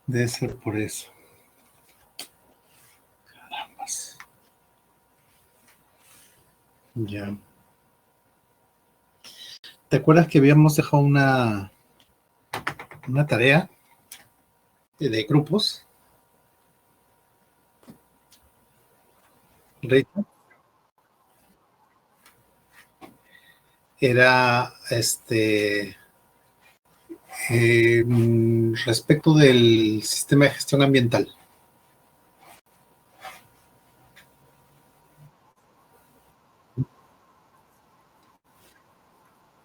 Debe ser por eso. Carambas. Ya. ¿Te acuerdas que habíamos dejado una tarea de grupos? Rita? Era respecto del sistema de gestión ambiental.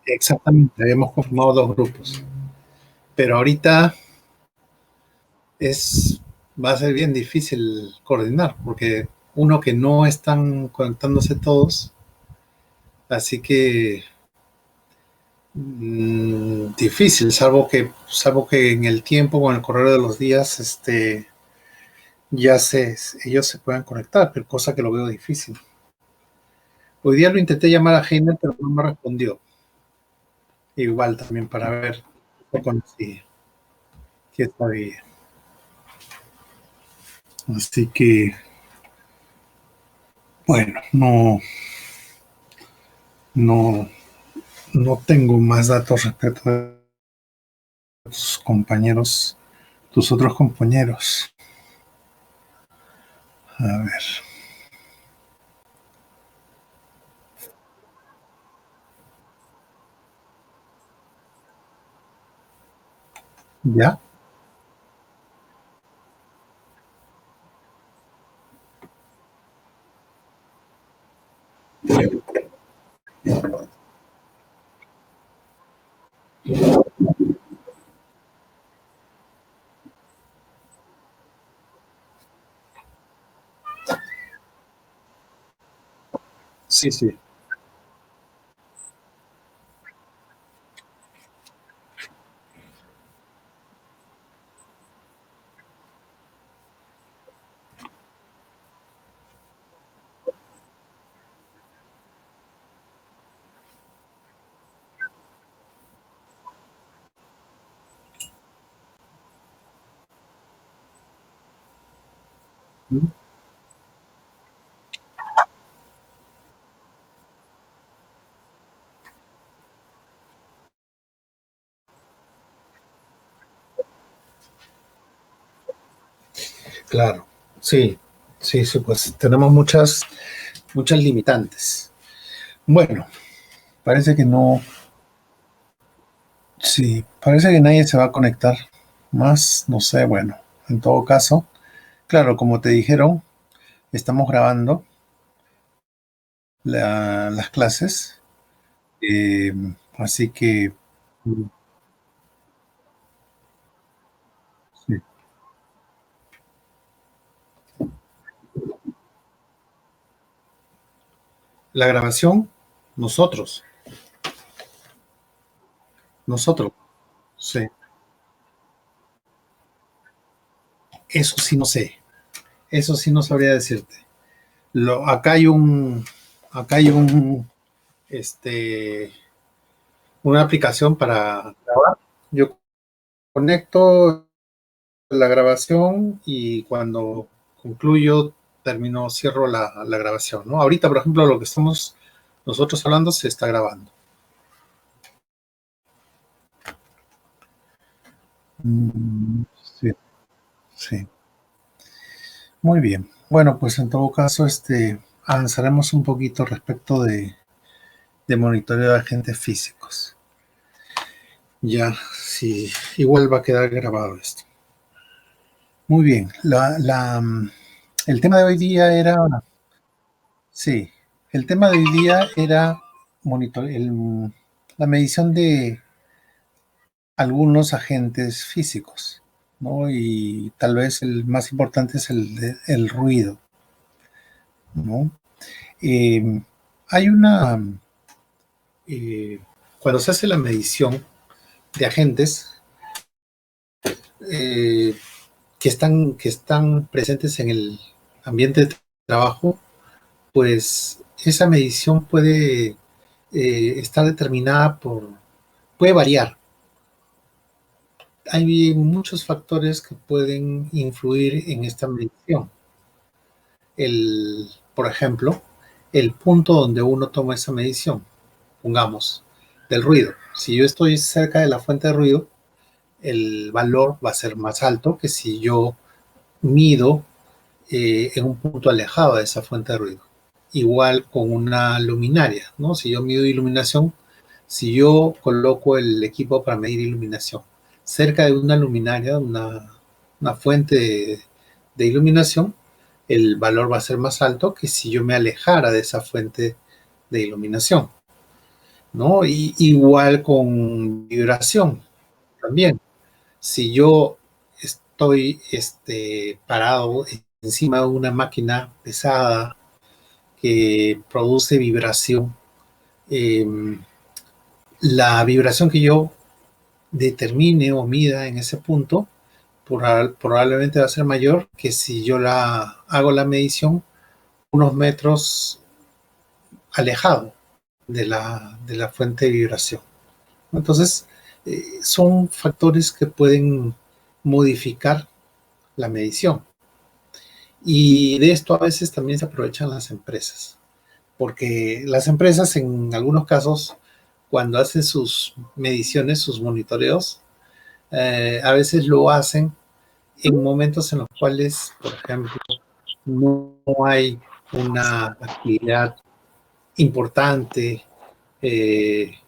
Exactamente, habíamos conformado dos grupos. Pero ahorita va a ser bien difícil coordinar, porque uno que no están conectándose todos, así que difícil, salvo que en el tiempo, con el correr de los días, ellos se puedan conectar, pero cosa que lo veo difícil. Hoy día lo intenté llamar a Heiner, pero no me respondió. Igual también para ver si está bien. Así que, bueno, no, no tengo más datos respecto a tus compañeros, tus otros compañeros. A ver. ¿Ya? Sí, sí. Claro, sí, sí, sí, pues tenemos muchas limitantes. Bueno, parece que no, sí, parece que nadie se va a conectar más, no sé, bueno, en todo caso, claro, como te dijeron, estamos grabando las clases, eh, así que sí. La grabación, nosotros, nosotros, sí, eso sí no sé, eso sí no sabría decirte. Acá hay este, una aplicación para grabar. Yo conecto la grabación y cuando concluyo, cierro la grabación, ¿no? Ahorita, por ejemplo, lo que estamos nosotros hablando se está grabando. Sí, sí. Muy bien. Bueno, pues en todo caso, avanzaremos un poquito respecto de monitoreo de agentes físicos. Ya, sí, igual va a quedar grabado esto. Muy bien. El tema de hoy día era, sí, el tema de hoy día era la medición de algunos agentes físicos, ¿no? Y tal vez el más importante es el ruido, ¿no? Eh, hay una, eh, cuando se hace la medición de agentes eh, que están presentes en el ambiente de trabajo, pues esa medición puede estar determinada puede variar, hay muchos factores que pueden influir en esta medición. Por ejemplo, el punto donde uno toma esa medición, pongamos, del ruido. Si yo estoy cerca de la fuente de ruido, el valor va a ser más alto que si yo mido en un punto alejado de esa fuente de ruido. Igual con una luminaria, ¿no? Si yo mido iluminación, si yo coloco el equipo para medir iluminación cerca de una luminaria, una fuente de iluminación, el valor va a ser más alto que si yo me alejara de esa fuente de iluminación, ¿no? Y igual con vibración también. Si yo estoy parado encima de una máquina pesada que produce vibración, eh, la vibración que yo determine o mida en ese punto probablemente va a ser mayor que si yo hago la medición unos metros alejado de la fuente de vibración. Entonces, son factores que pueden modificar la medición. Y de esto a veces también se aprovechan las empresas, porque las empresas en algunos casos, cuando hacen sus mediciones, sus monitoreos, a veces lo hacen en momentos en los cuales, por ejemplo, no hay una actividad importante,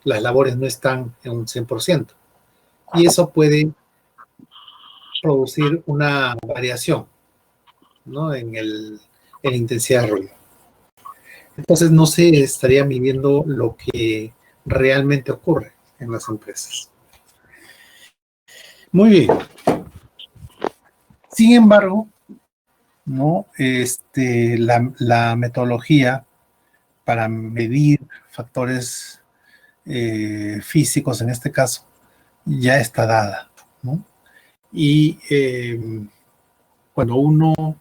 las labores no están en un 100%, y eso puede producir una variación, ¿no? en la intensidad de ruido. Entonces no se estaría midiendo lo que realmente ocurre en las empresas. Muy bien. Sin embargo, ¿no? La metodología para medir factores físicos, en este caso, ya está dada, ¿no? Y cuando uno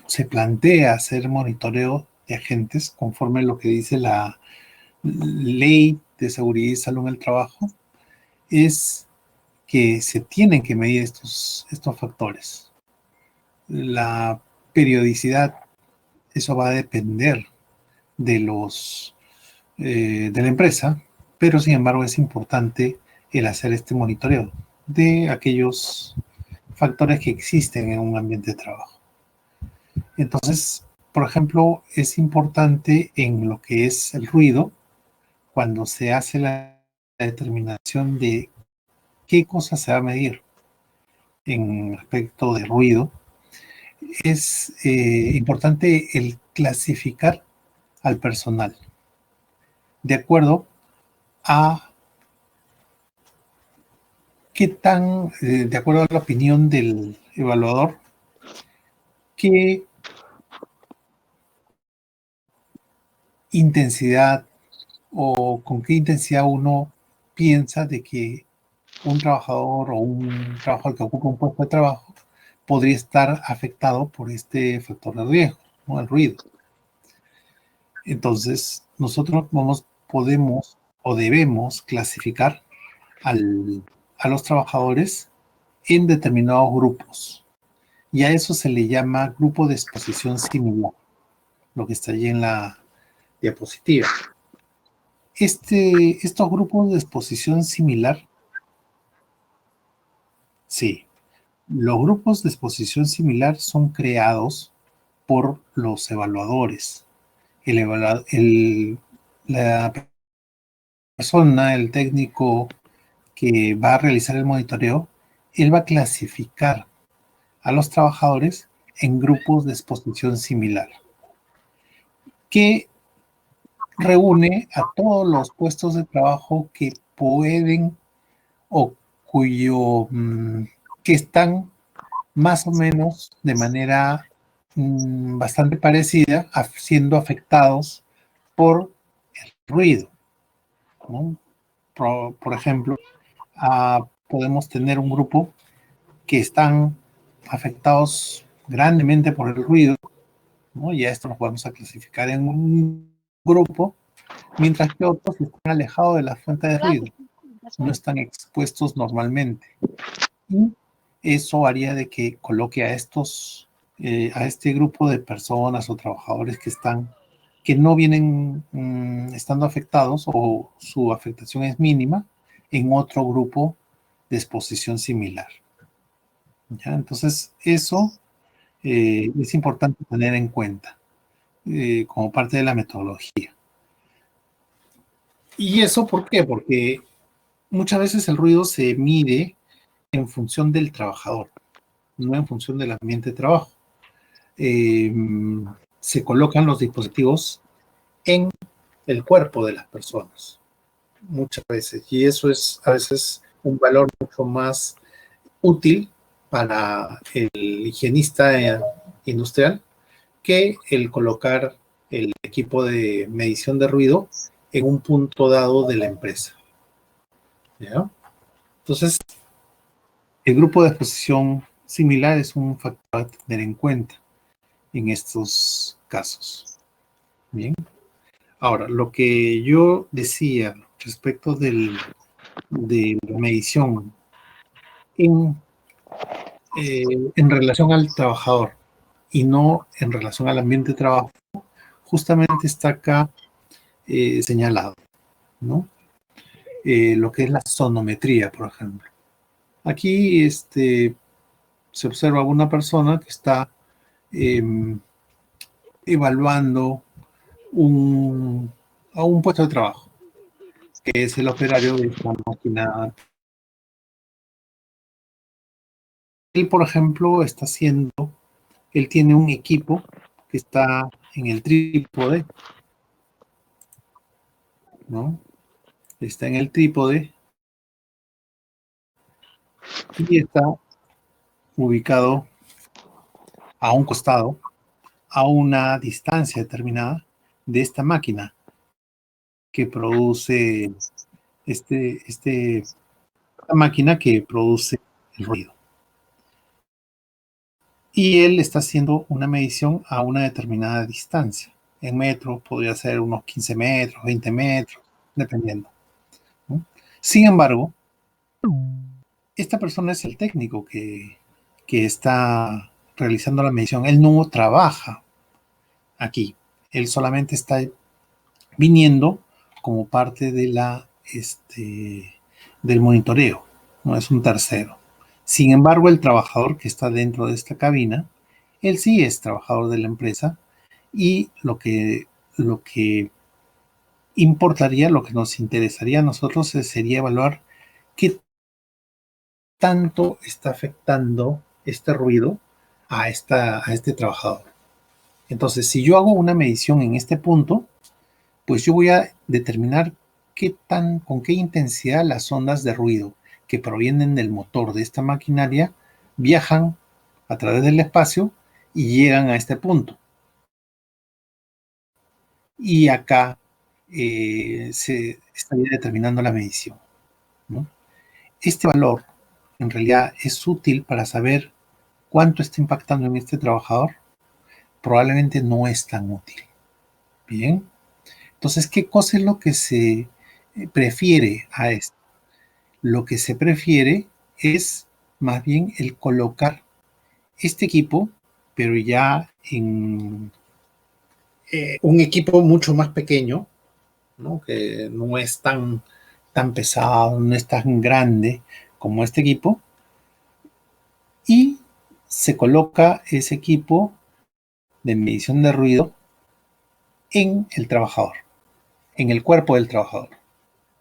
se plantea hacer monitoreo de agentes, conforme a lo que dice la Ley de Seguridad y Salud en el Trabajo, es que se tienen que medir estos factores. La periodicidad, eso va a depender de de la empresa, pero sin embargo es importante el hacer este monitoreo de aquellos factores que existen en un ambiente de trabajo. Entonces, por ejemplo, es importante en lo que es el ruido, cuando se hace la determinación de qué cosa se va a medir en aspecto de ruido, es importante el clasificar al personal de acuerdo a de acuerdo a la opinión del evaluador, qué intensidad o con qué intensidad uno piensa de que un trabajador o un trabajador que ocupa un puesto de trabajo podría estar afectado por este factor de riesgo, ¿no? El ruido. Entonces, nosotros podemos o debemos clasificar a los trabajadores en determinados grupos. Y a eso se le llama grupo de exposición similar, lo que está allí en la diapositiva. Estos grupos de exposición similar, sí, los grupos de exposición similar son creados por los evaluadores. La persona, el técnico que va a realizar el monitoreo, él va a clasificar a los trabajadores en grupos de exposición similar, que reúne a todos los puestos de trabajo que pueden o que están más o menos de manera bastante parecida, siendo afectados por el ruido, ¿no? Por ejemplo, podemos tener un grupo que están afectados grandemente por el ruido, ¿no? Y a esto nos podemos clasificar en un grupo, mientras que otros están alejados de la fuente de ruido, no están expuestos normalmente. Y eso haría de que coloque a este grupo de personas o trabajadores que no vienen estando afectados o su afectación es mínima en otro grupo de exposición similar. ¿Ya? Entonces, eso es importante tener en cuenta como parte de la metodología. ¿Y eso por qué? Porque muchas veces el ruido se mide en función del trabajador, no en función del ambiente de trabajo. Eh, Se colocan los dispositivos en el cuerpo de las personas, muchas veces, y eso es a veces un valor mucho más útil para el higienista industrial que el colocar el equipo de medición de ruido en un punto dado de la empresa. ¿Ya? Entonces, el grupo de exposición similar es un factor a tener en cuenta en estos casos. Bien. Ahora, lo que yo decía respecto de la medición en, en relación al trabajador y no en relación al ambiente de trabajo, justamente está acá señalado, ¿no? Lo que es la sonometría, por ejemplo. Aquí se observa una persona que está eh, evaluando a un puesto de trabajo, que es el operario de esta máquina. Él, por ejemplo, él tiene un equipo que está en el trípode, ¿no? Está en el trípode y está ubicado a un costado, a una distancia determinada de esta máquina que produce esta máquina que produce el ruido. Y él está haciendo una medición a una determinada distancia. En metros podría ser unos 15 metros, 20 metros, dependiendo, ¿no? Sin embargo, esta persona es el técnico que está realizando la medición. Él no trabaja aquí. Él solamente está viniendo como parte del monitoreo, no es un tercero. Sin embargo, el trabajador que está dentro de esta cabina, él sí es trabajador de la empresa y lo que importaría, lo que nos interesaría a nosotros sería evaluar qué tanto está afectando este ruido a este trabajador. Entonces, si yo hago una medición en este punto, pues yo voy a determinar con qué intensidad las ondas de ruido que provienen del motor de esta maquinaria viajan a través del espacio y llegan a este punto. Y acá se estaría determinando la medición, ¿no? Este valor en realidad es útil para saber cuánto está impactando en este trabajador. Probablemente no es tan útil. Bien. Entonces, ¿qué cosa es lo que se prefiere a esto? Lo que se prefiere es más bien el colocar este equipo, pero ya en un equipo mucho más pequeño, ¿no? Que no es tan pesado, no es tan grande como este equipo, y se coloca ese equipo de medición de ruido en el trabajador, en el cuerpo del trabajador,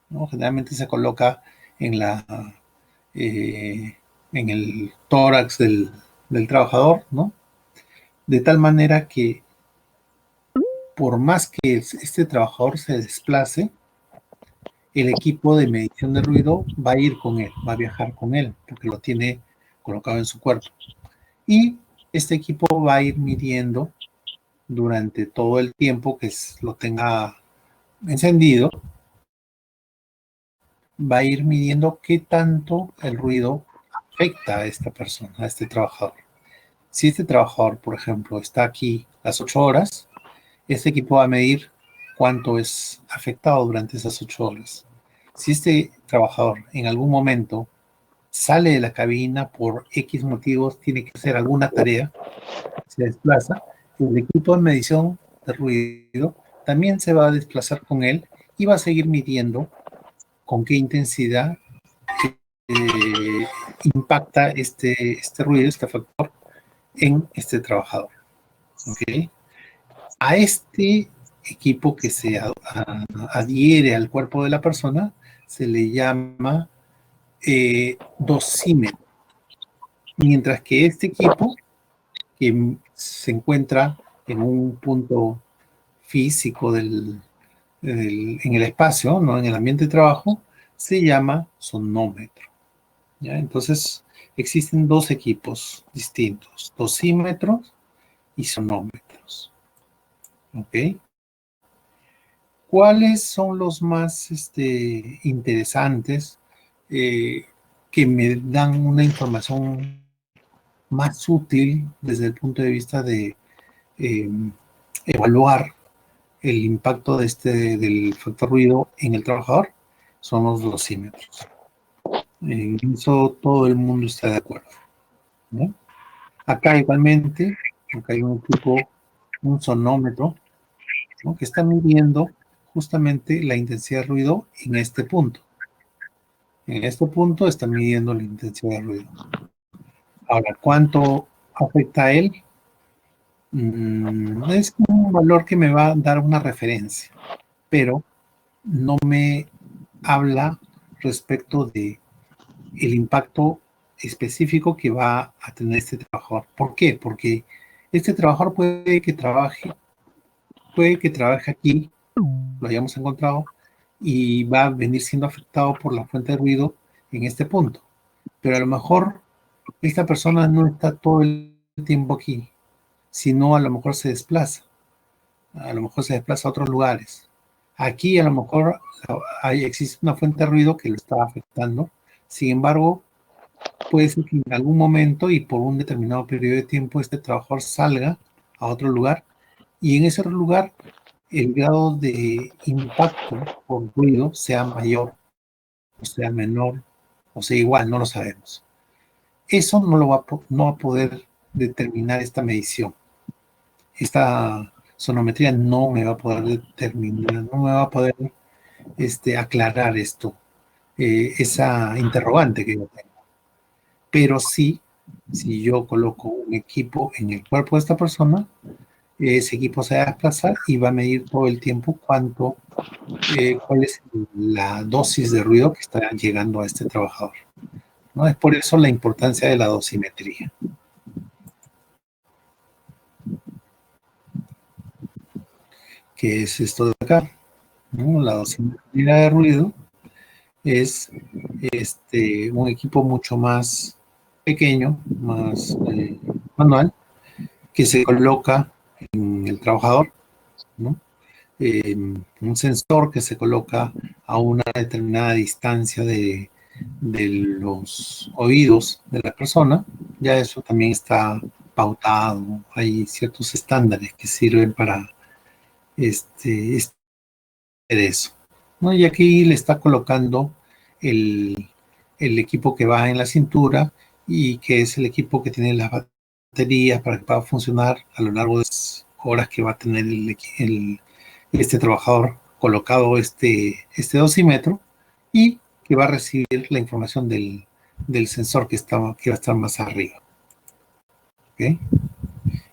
¿no? Generalmente se coloca en eh, en el tórax del trabajador, ¿no? De tal manera que por más que este trabajador se desplace, el equipo de medición de ruido va a ir con él, va a viajar con él, porque lo tiene colocado en su cuerpo. Y este equipo va a ir midiendo durante todo el tiempo que lo tenga encendido, va a ir midiendo qué tanto el ruido afecta a esta persona, a este trabajador. Si este trabajador, por ejemplo, está aquí las 8 horas, este equipo va a medir cuánto es afectado durante esas 8 horas. Si este trabajador en algún momento sale de la cabina por X motivos, tiene que hacer alguna tarea, se desplaza, el equipo de medición de ruido también se va a desplazar con él y va a seguir midiendo con qué intensidad eh, impacta este ruido, este factor, en este trabajador. ¿Okay? A este equipo que se adhiere al cuerpo de la persona se le llama dosímetro, mientras que este equipo que se encuentra en un punto físico en el espacio, ¿no? En el ambiente de trabajo, se llama sonómetro. ¿Ya? Entonces, existen dos equipos distintos, dosímetros y sonómetros. ¿Ok? ¿Cuáles son los más interesantes que me dan una información más útil desde el punto de vista de eh, evaluar el impacto del factor ruido en el trabajador? Son los dosímetros. En eso todo el mundo está de acuerdo, ¿no? Acá igualmente, acá hay un equipo, un sonómetro, ¿no? Que está midiendo justamente la intensidad de ruido en este punto. En este punto está midiendo la intensidad de ruido. Ahora, ¿cuánto afecta a él? Es un valor que me va a dar una referencia, pero no me habla respecto de el impacto específico que va a tener este trabajador. ¿Por qué? Porque este trabajador puede que trabaje aquí, lo hayamos encontrado, y va a venir siendo afectado por la fuente de ruido en este punto. Pero a lo mejor esta persona no está todo el tiempo aquí, sino a lo mejor se desplaza. A lo mejor se desplaza a otros lugares. Aquí a lo mejor existe una fuente de ruido que lo está afectando. Sin embargo, puede ser que en algún momento y por un determinado periodo de tiempo este trabajador salga a otro lugar y en ese lugar el grado de impacto por ruido sea mayor o sea menor o sea igual, no lo sabemos. Eso no va a poder determinar esta medición. Esta sonometría no me va a poder determinar, no me va a poder aclarar esto, esa interrogante que yo tengo. Pero sí, si yo coloco un equipo en el cuerpo de esta persona, ese equipo se va a desplazar y va a medir todo el tiempo cuál es la dosis de ruido que está llegando a este trabajador, ¿no? Es por eso la importancia de la dosimetría. ¿Qué es esto de acá? ¿No? La dosimetría de ruido es un equipo mucho más pequeño, más manual, que se coloca en el trabajador, ¿no? Un sensor que se coloca a una determinada distancia de los oídos de la persona, ya eso también está pautado, hay ciertos estándares que sirven para hacer eso, ¿no? Y aquí le está colocando el, el equipo que va en la cintura y que es el equipo que tiene las baterías para que pueda funcionar a lo largo de las horas que va a tener este trabajador colocado este dosímetro y que va a recibir la información del sensor que va a estar más arriba. ¿Okay?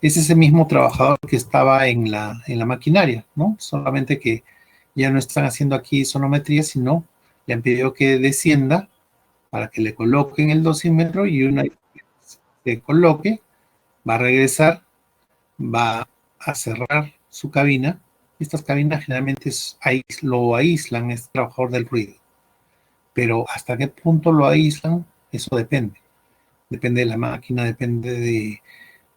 Es ese mismo trabajador que estaba en la maquinaria, ¿no? Solamente que ya no están haciendo aquí sonometría, sino le han pedido que descienda para que le coloquen el dosímetro y una vez que se coloque, va a regresar, va a cerrar su cabina. Estas cabinas generalmente lo aíslan, es trabajador del ruido. Pero hasta qué punto lo aíslan, eso depende. Depende de la máquina, depende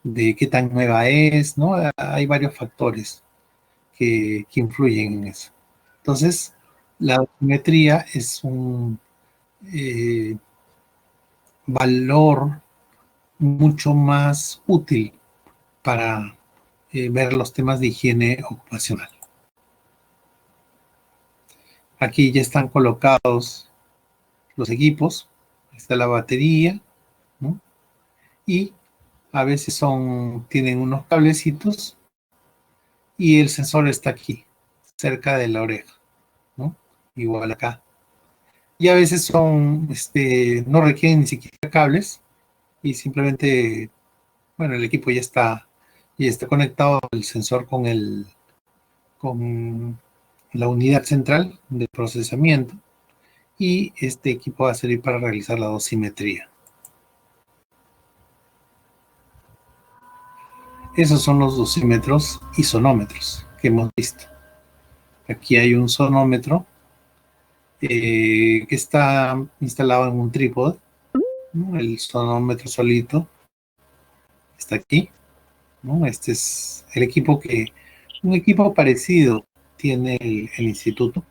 de qué tan nueva es, ¿no? Hay varios factores que influyen en eso. Entonces, la dosimetría es un eh, valor mucho más útil para ver los temas de higiene ocupacional. Aquí ya están colocados los equipos, está la batería, ¿no? Y a veces tienen unos cablecitos y el sensor está aquí, cerca de la oreja, ¿no? Igual acá. Y a veces no requieren ni siquiera cables y simplemente, bueno, el equipo ya está conectado el sensor con la unidad central de procesamiento y este equipo va a servir para realizar la dosimetría. Esos son los dosímetros y sonómetros que hemos visto. Aquí hay un sonómetro que está instalado en un trípode, ¿no? El sonómetro solito está aquí, ¿no? Este es el equipo un equipo parecido tiene el instituto.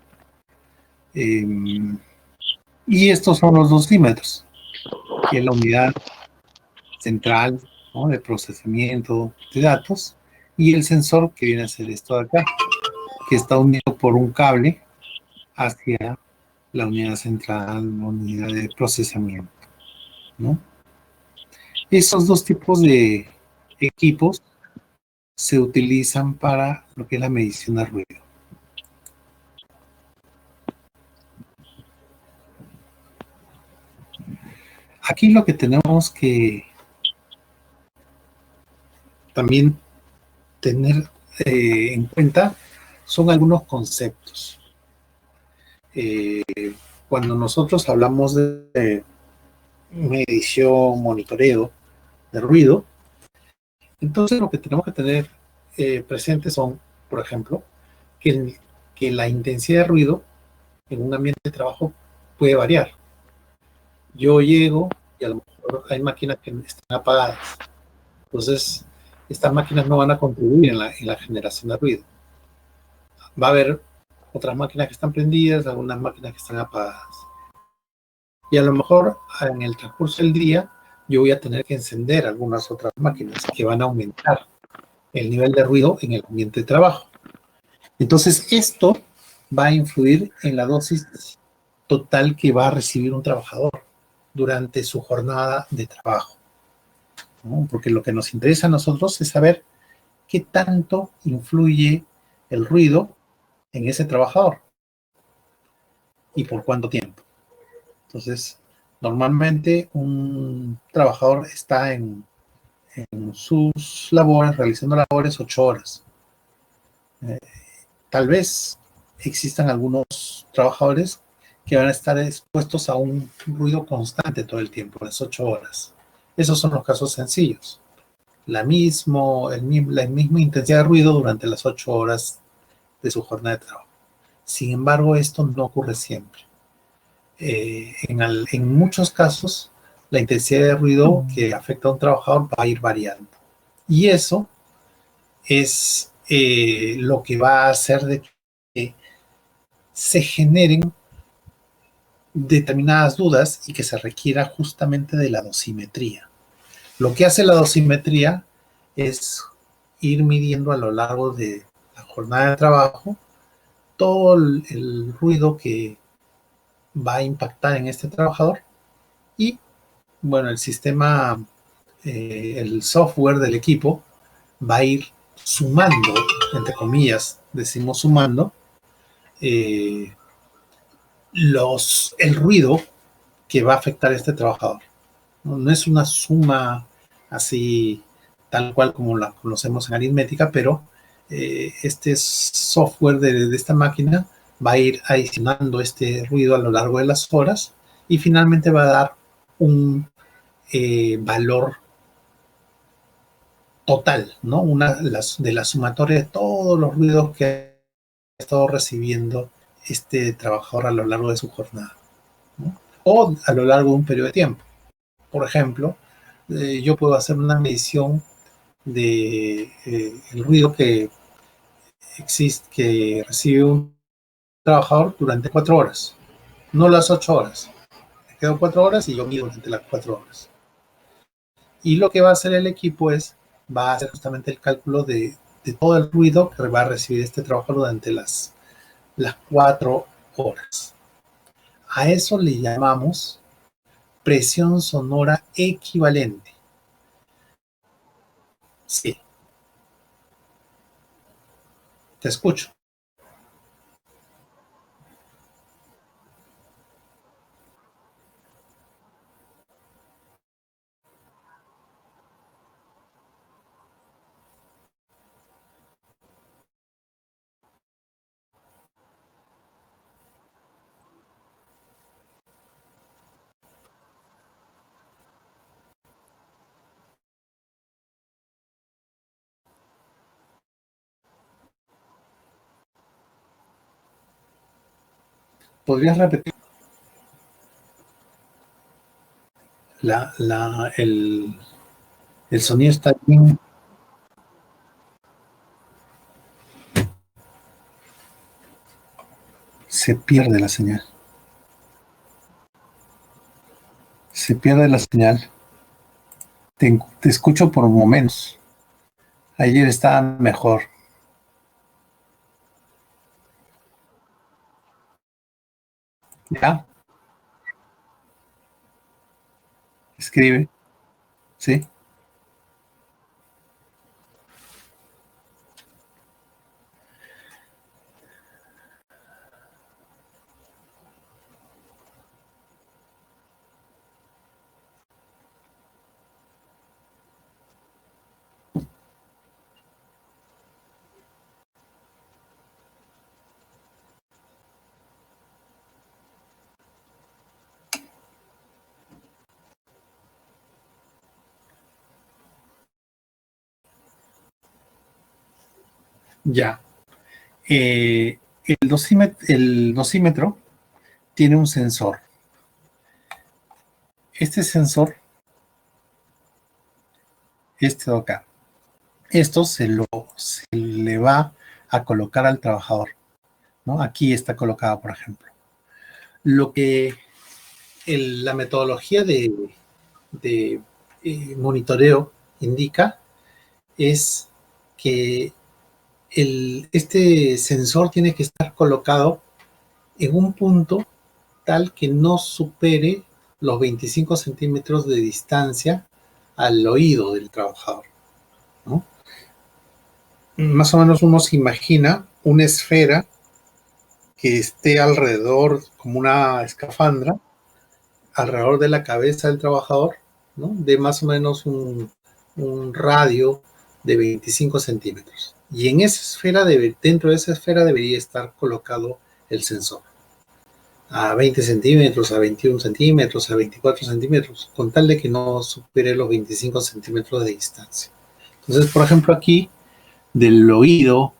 Y estos son los dosímetros, que es la unidad central, ¿no? De procesamiento de datos, y el sensor que viene a ser esto de acá, que está unido por un cable hacia la unidad central, la unidad de procesamiento, ¿no? Esos dos tipos de equipos se utilizan para lo que es la medición de ruido. Aquí lo que tenemos que también tener en cuenta son algunos conceptos. Cuando nosotros hablamos de medición, monitoreo de ruido, entonces lo que tenemos que tener presente son, por ejemplo, que la intensidad de ruido en un ambiente de trabajo puede variar. Yo llego y a lo mejor hay máquinas que están apagadas. Entonces, estas máquinas no van a contribuir en la generación de ruido. Va a haber otras máquinas que están prendidas, algunas máquinas que están apagadas. Y a lo mejor en el transcurso del día yo voy a tener que encender algunas otras máquinas que van a aumentar el nivel de ruido en el ambiente de trabajo. Entonces, esto va a influir en la dosis total que va a recibir un trabajador durante su jornada de trabajo, ¿no? Porque lo que nos interesa a nosotros es saber qué tanto influye el ruido en ese trabajador y por cuánto tiempo. Entonces, normalmente un trabajador está en sus labores, realizando labores 8 horas. Tal vez existan algunos trabajadores que van a estar expuestos a un ruido constante todo el tiempo, las 8 horas. Esos son los casos sencillos. La misma intensidad de ruido durante las 8 horas de su jornada de trabajo. Sin embargo, esto no ocurre siempre. En muchos casos, la intensidad de ruido que afecta a un trabajador va a ir variando. Y eso es lo que va a hacer de que se generen determinadas dudas y que se requiera justamente de la dosimetría. Lo que hace la dosimetría es ir midiendo a lo largo de la jornada de trabajo todo el ruido que va a impactar en este trabajador y, bueno, el sistema, el software del equipo va a ir sumando, entre comillas, decimos sumando, el ruido que va a afectar a este trabajador. No es una suma así tal cual como la conocemos en aritmética, pero este software de esta máquina va a ir adicionando este ruido a lo largo de las horas y finalmente va a dar un valor total, ¿no? De la sumatoria de todos los ruidos que ha estado recibiendo este trabajador a lo largo de su jornada, ¿no? O a lo largo de un periodo de tiempo. Por ejemplo, yo puedo hacer una medición de el ruido que que recibe un trabajador durante 4 horas, no las 8 horas. Me quedo 4 horas y yo mido durante las 4 horas. Y lo que va a hacer el equipo va a hacer justamente el cálculo de todo el ruido que va a recibir este trabajador durante las 4 horas. A eso le llamamos presión sonora equivalente. Sí, te escucho. ¿Podrías repetir? El sonido está bien. Se pierde la señal. Se pierde la señal. Te escucho por momentos. Ayer estaba mejor. ¿Ya? Escribe. ¿Sí? Ya. El dosímetro tiene un sensor. Este sensor, este de acá, esto se le va a colocar al trabajador, ¿no? Aquí está colocado, por ejemplo. Lo que la metodología de monitoreo indica es que este sensor tiene que estar colocado en un punto tal que no supere los 25 centímetros de distancia al oído del trabajador, ¿no? Más o menos uno se imagina una esfera que esté alrededor, como una escafandra, alrededor de la cabeza del trabajador, ¿no? De más o menos un radio de 25 centímetros. Y en esa esfera, dentro de esa esfera debería estar colocado el sensor. A 20 centímetros, a 21 centímetros, a 24 centímetros, con tal de que no supere los 25 centímetros de distancia. Entonces, por ejemplo, aquí, del oído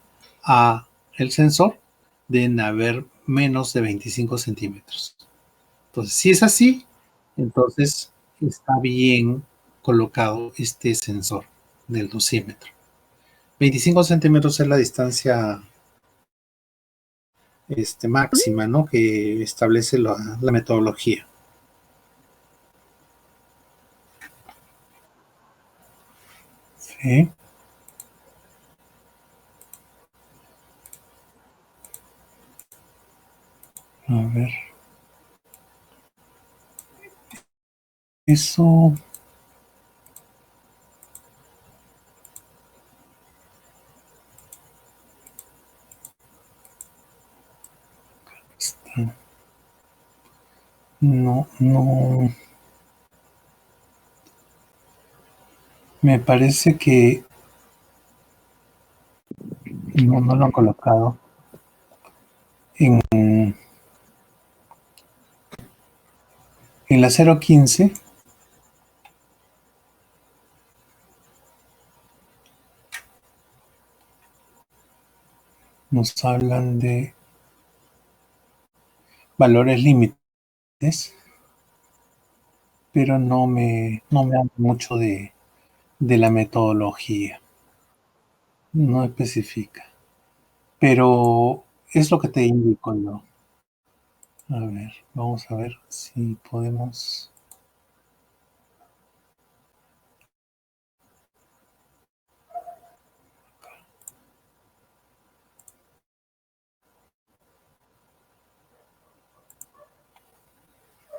a el sensor, deben haber menos de 25 centímetros. Entonces, si es así, entonces está bien colocado este sensor del dosímetro. 25 centímetros es la distancia máxima, ¿no? Que establece la metodología. Sí, a ver. Eso está- no, no. Me parece que no lo han colocado. En la 015 nos hablan de valores límites, pero no me hablan mucho de la metodología. No especifica. Pero es lo que te indico yo. A ver, vamos a ver si podemos.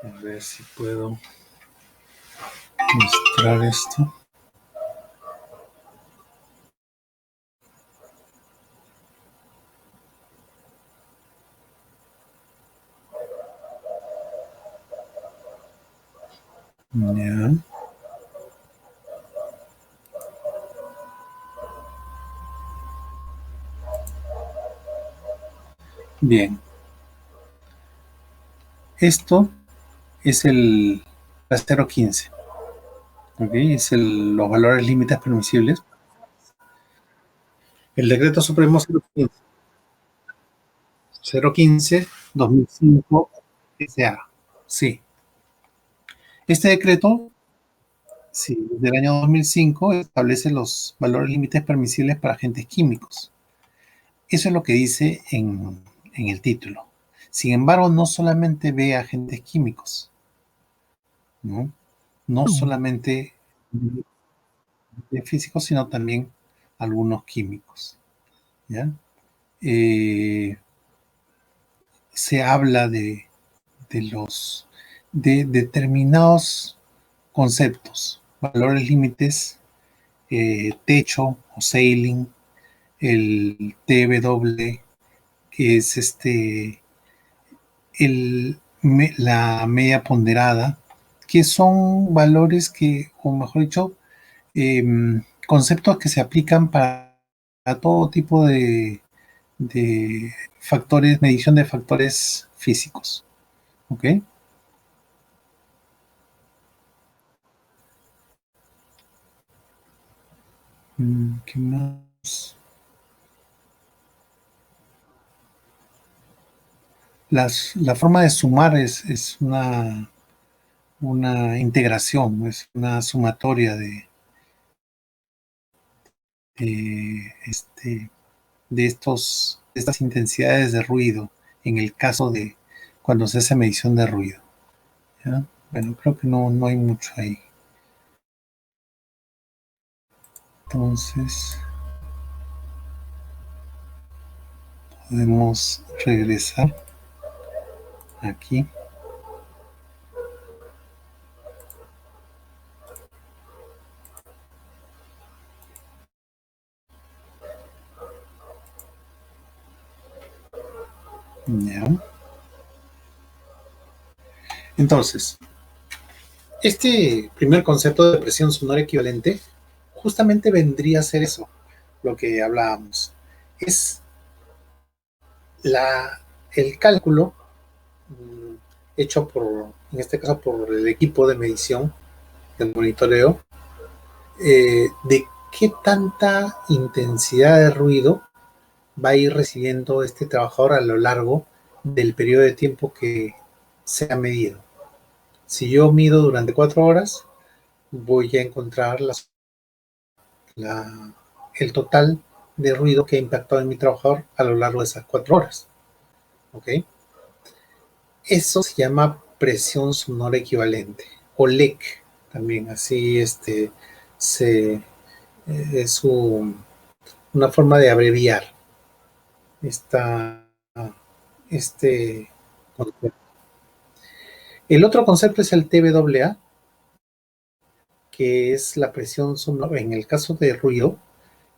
A ver si puedo. mostrar esto. Ya. Bien. Esto es la 015. ¿Ok? Es los valores límites permisibles. El decreto supremo 015-2005 SA. Sí. Este decreto, sí, del año 2005 establece los valores límites permisibles para agentes químicos. Eso es lo que dice en el título. Sin embargo, no solamente ve agentes químicos, ¿no? No solamente de físicos, sino también algunos químicos, ¿ya? Eh, Se habla de determinados conceptos, valores límites, techo o ceiling, el TW, que es la media ponderada, que son valores que, o mejor dicho, eh, conceptos que se aplican para todo tipo de factores, medición de factores físicos. ¿Ok? ¿Qué más? La forma de sumar es una integración, es una sumatoria de, este, de estas intensidades de ruido en el caso de cuando se hace medición de ruido. ¿Ya? Bueno, creo que no hay mucho ahí. Entonces, podemos regresar aquí. ¿Ya? Entonces, este primer concepto de presión sonora equivalente justamente vendría a ser eso, lo que hablábamos. Es el cálculo hecho en este caso, por el equipo de medición, de monitoreo, de qué tanta intensidad de ruido va a ir recibiendo este trabajador a lo largo del periodo de tiempo que se ha medido. Si yo mido durante 4 horas, voy a encontrar el total de ruido que ha impactado en mi trabajador a lo largo de esas 4 horas. ¿Ok? Eso se llama presión sonora equivalente, o LEC también, así se, es una forma de abreviar esta, este concepto. El otro concepto es el TWA, que es la presión sonora, en el caso de ruido,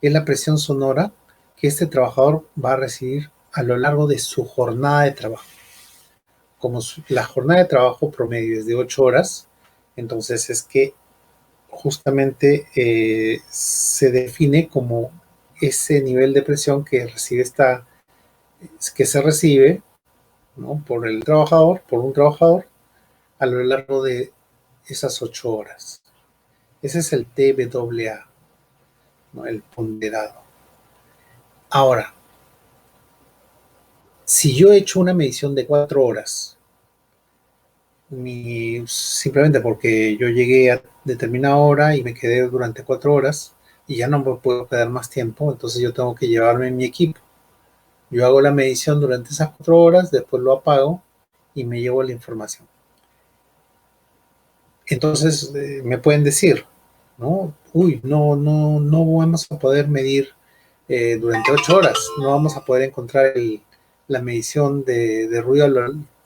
es la presión sonora que este trabajador va a recibir a lo largo de su jornada de trabajo. Como la jornada de trabajo promedio es de 8 horas, entonces es que justamente se define como ese nivel de presión que que se recibe, ¿no?, por un trabajador, a lo largo de esas 8 horas. Ese es el TWA, ¿no?, el ponderado. Ahora, si yo he hecho una medición de 4 horas, simplemente porque yo llegué a determinada hora y me quedé durante 4 horas y ya no me puedo quedar más tiempo, entonces yo tengo que llevarme mi equipo. Yo hago la medición durante esas 4 horas, después lo apago y me llevo la información. Entonces me pueden decir, ¿no? Uy, no vamos a poder medir durante 8 horas, no vamos a poder encontrar la medición de ruido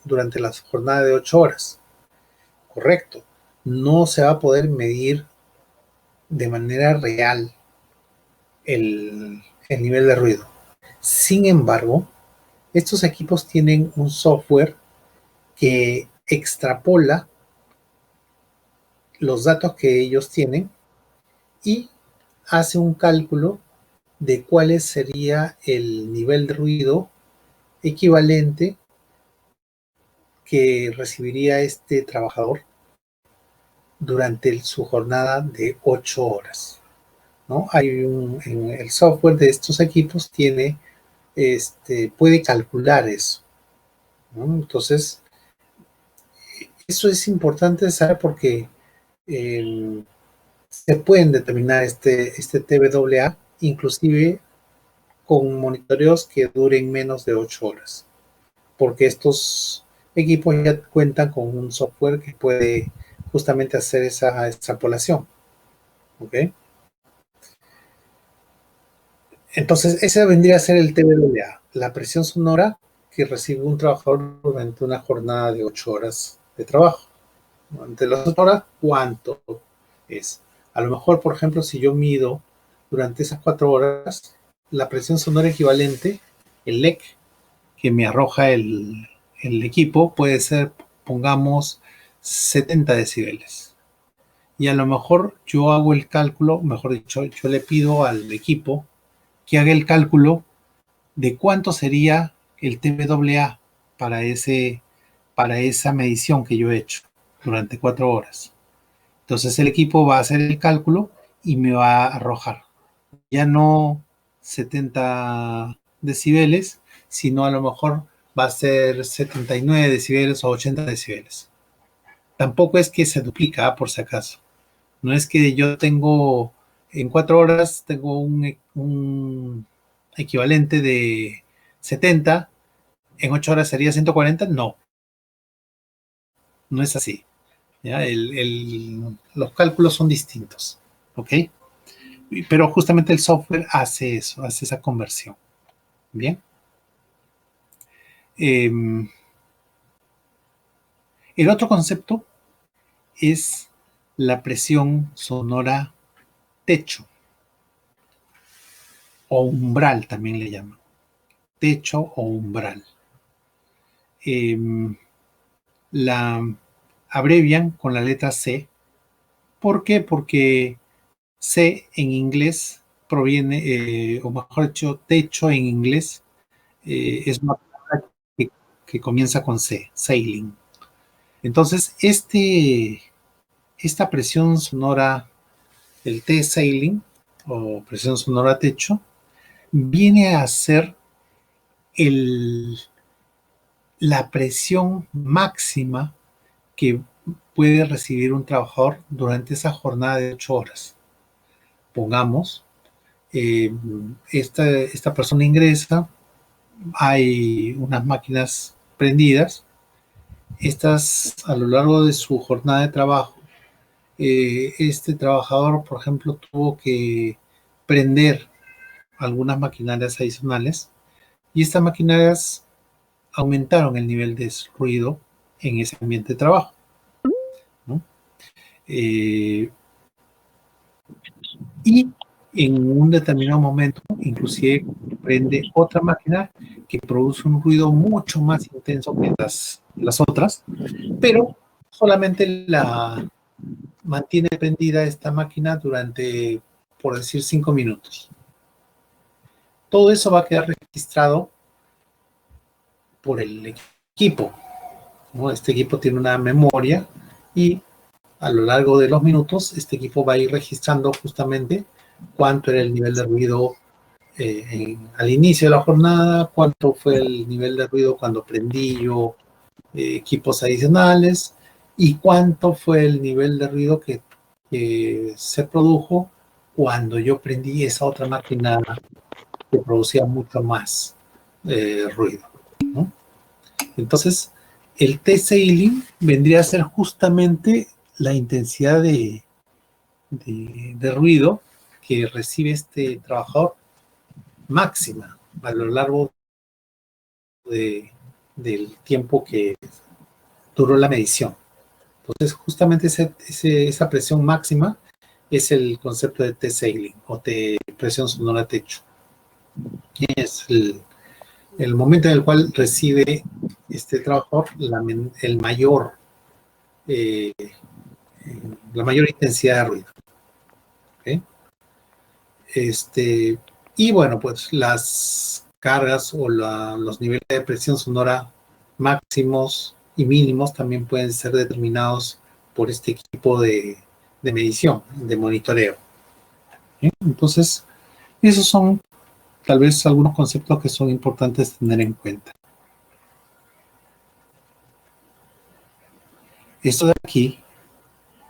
durante la jornada de 8 horas. Correcto. no se va a poder medir de manera real el nivel de ruido. Sin embargo, estos equipos tienen un software que extrapola los datos que ellos tienen y hace un cálculo de cuál sería el nivel de ruido equivalente que recibiría este trabajador durante su jornada de 8 horas, ¿no? En el software de estos equipos puede calcular eso, ¿no? Entonces, eso es importante saber porque eh, se pueden determinar este TWA, inclusive con monitoreos que duren menos de 8 horas, porque estos equipos ya cuentan con un software que puede justamente hacer esa extrapolación, ¿ok? Entonces, ese vendría a ser el TWA, la presión sonora que recibe un trabajador durante una jornada de 8 horas de trabajo. Durante las 8 horas, ¿cuánto es? A lo mejor, por ejemplo, si yo mido durante esas 4 horas la presión sonora equivalente, el LEC, que me arroja el equipo, puede ser, pongamos, 70 decibeles. Y a lo mejor yo hago el cálculo, mejor dicho, yo le pido al equipo que haga el cálculo de cuánto sería el TWA para, para esa medición que yo he hecho durante 4 horas. Entonces el equipo va a hacer el cálculo y me va a arrojar ya no 70 decibeles, sino a lo mejor va a ser 79 decibeles o 80 decibeles. Tampoco es que se duplica, por si acaso. No es que yo tengo, en 4 horas tengo un equivalente de 70, en 8 horas sería 140. No, no es así. ¿Ya? Los cálculos son distintos. ¿Ok? Pero justamente el software hace eso, hace esa conversión. Bien. Eh, el otro concepto es la presión sonora techo o umbral, también le llaman. Techo o umbral. Eh, la abrevian con la letra C. ¿Por qué? Porque C en inglés proviene, o mejor dicho, techo en inglés es una palabra que comienza con C, sailing. Entonces, esta presión sonora, el T-sailing o presión sonora techo, viene a ser el, la presión máxima que puede recibir un trabajador durante esa jornada de 8 horas. Pongamos, esta persona ingresa, hay unas máquinas prendidas, estas a lo largo de su jornada de trabajo, este trabajador, por ejemplo, tuvo que prender algunas maquinarias adicionales y estas maquinarias aumentaron el nivel de ruido en ese ambiente de trabajo, ¿no? Y en un determinado momento, inclusive prende otra máquina que produce un ruido mucho más intenso que las otras, pero solamente la mantiene prendida esta máquina durante, por decir, 5 minutos. Todo eso va a quedar registrado por el equipo, ¿no? Este equipo tiene una memoria y a lo largo de los minutos este equipo va a ir registrando justamente cuánto era el nivel de ruido al inicio de la jornada, cuánto fue el nivel de ruido cuando prendí yo equipos adicionales y cuánto fue el nivel de ruido que se produjo cuando yo prendí esa otra máquina que producía mucho más ruido, ¿no? Entonces, el T-sailing vendría a ser justamente la intensidad de ruido que recibe este trabajador máxima a lo largo del tiempo que duró la medición. Entonces, justamente esa presión máxima es el concepto de T-sailing o de presión sonora techo. Es el momento en el cual recibe este trabajador eh, la mayor intensidad de ruido. ¿Okay? Y bueno, pues las cargas o los niveles de presión sonora máximos y mínimos también pueden ser determinados por este equipo de medición, de monitoreo. ¿Okay? Entonces, esos son tal vez algunos conceptos que son importantes tener en cuenta. Esto de aquí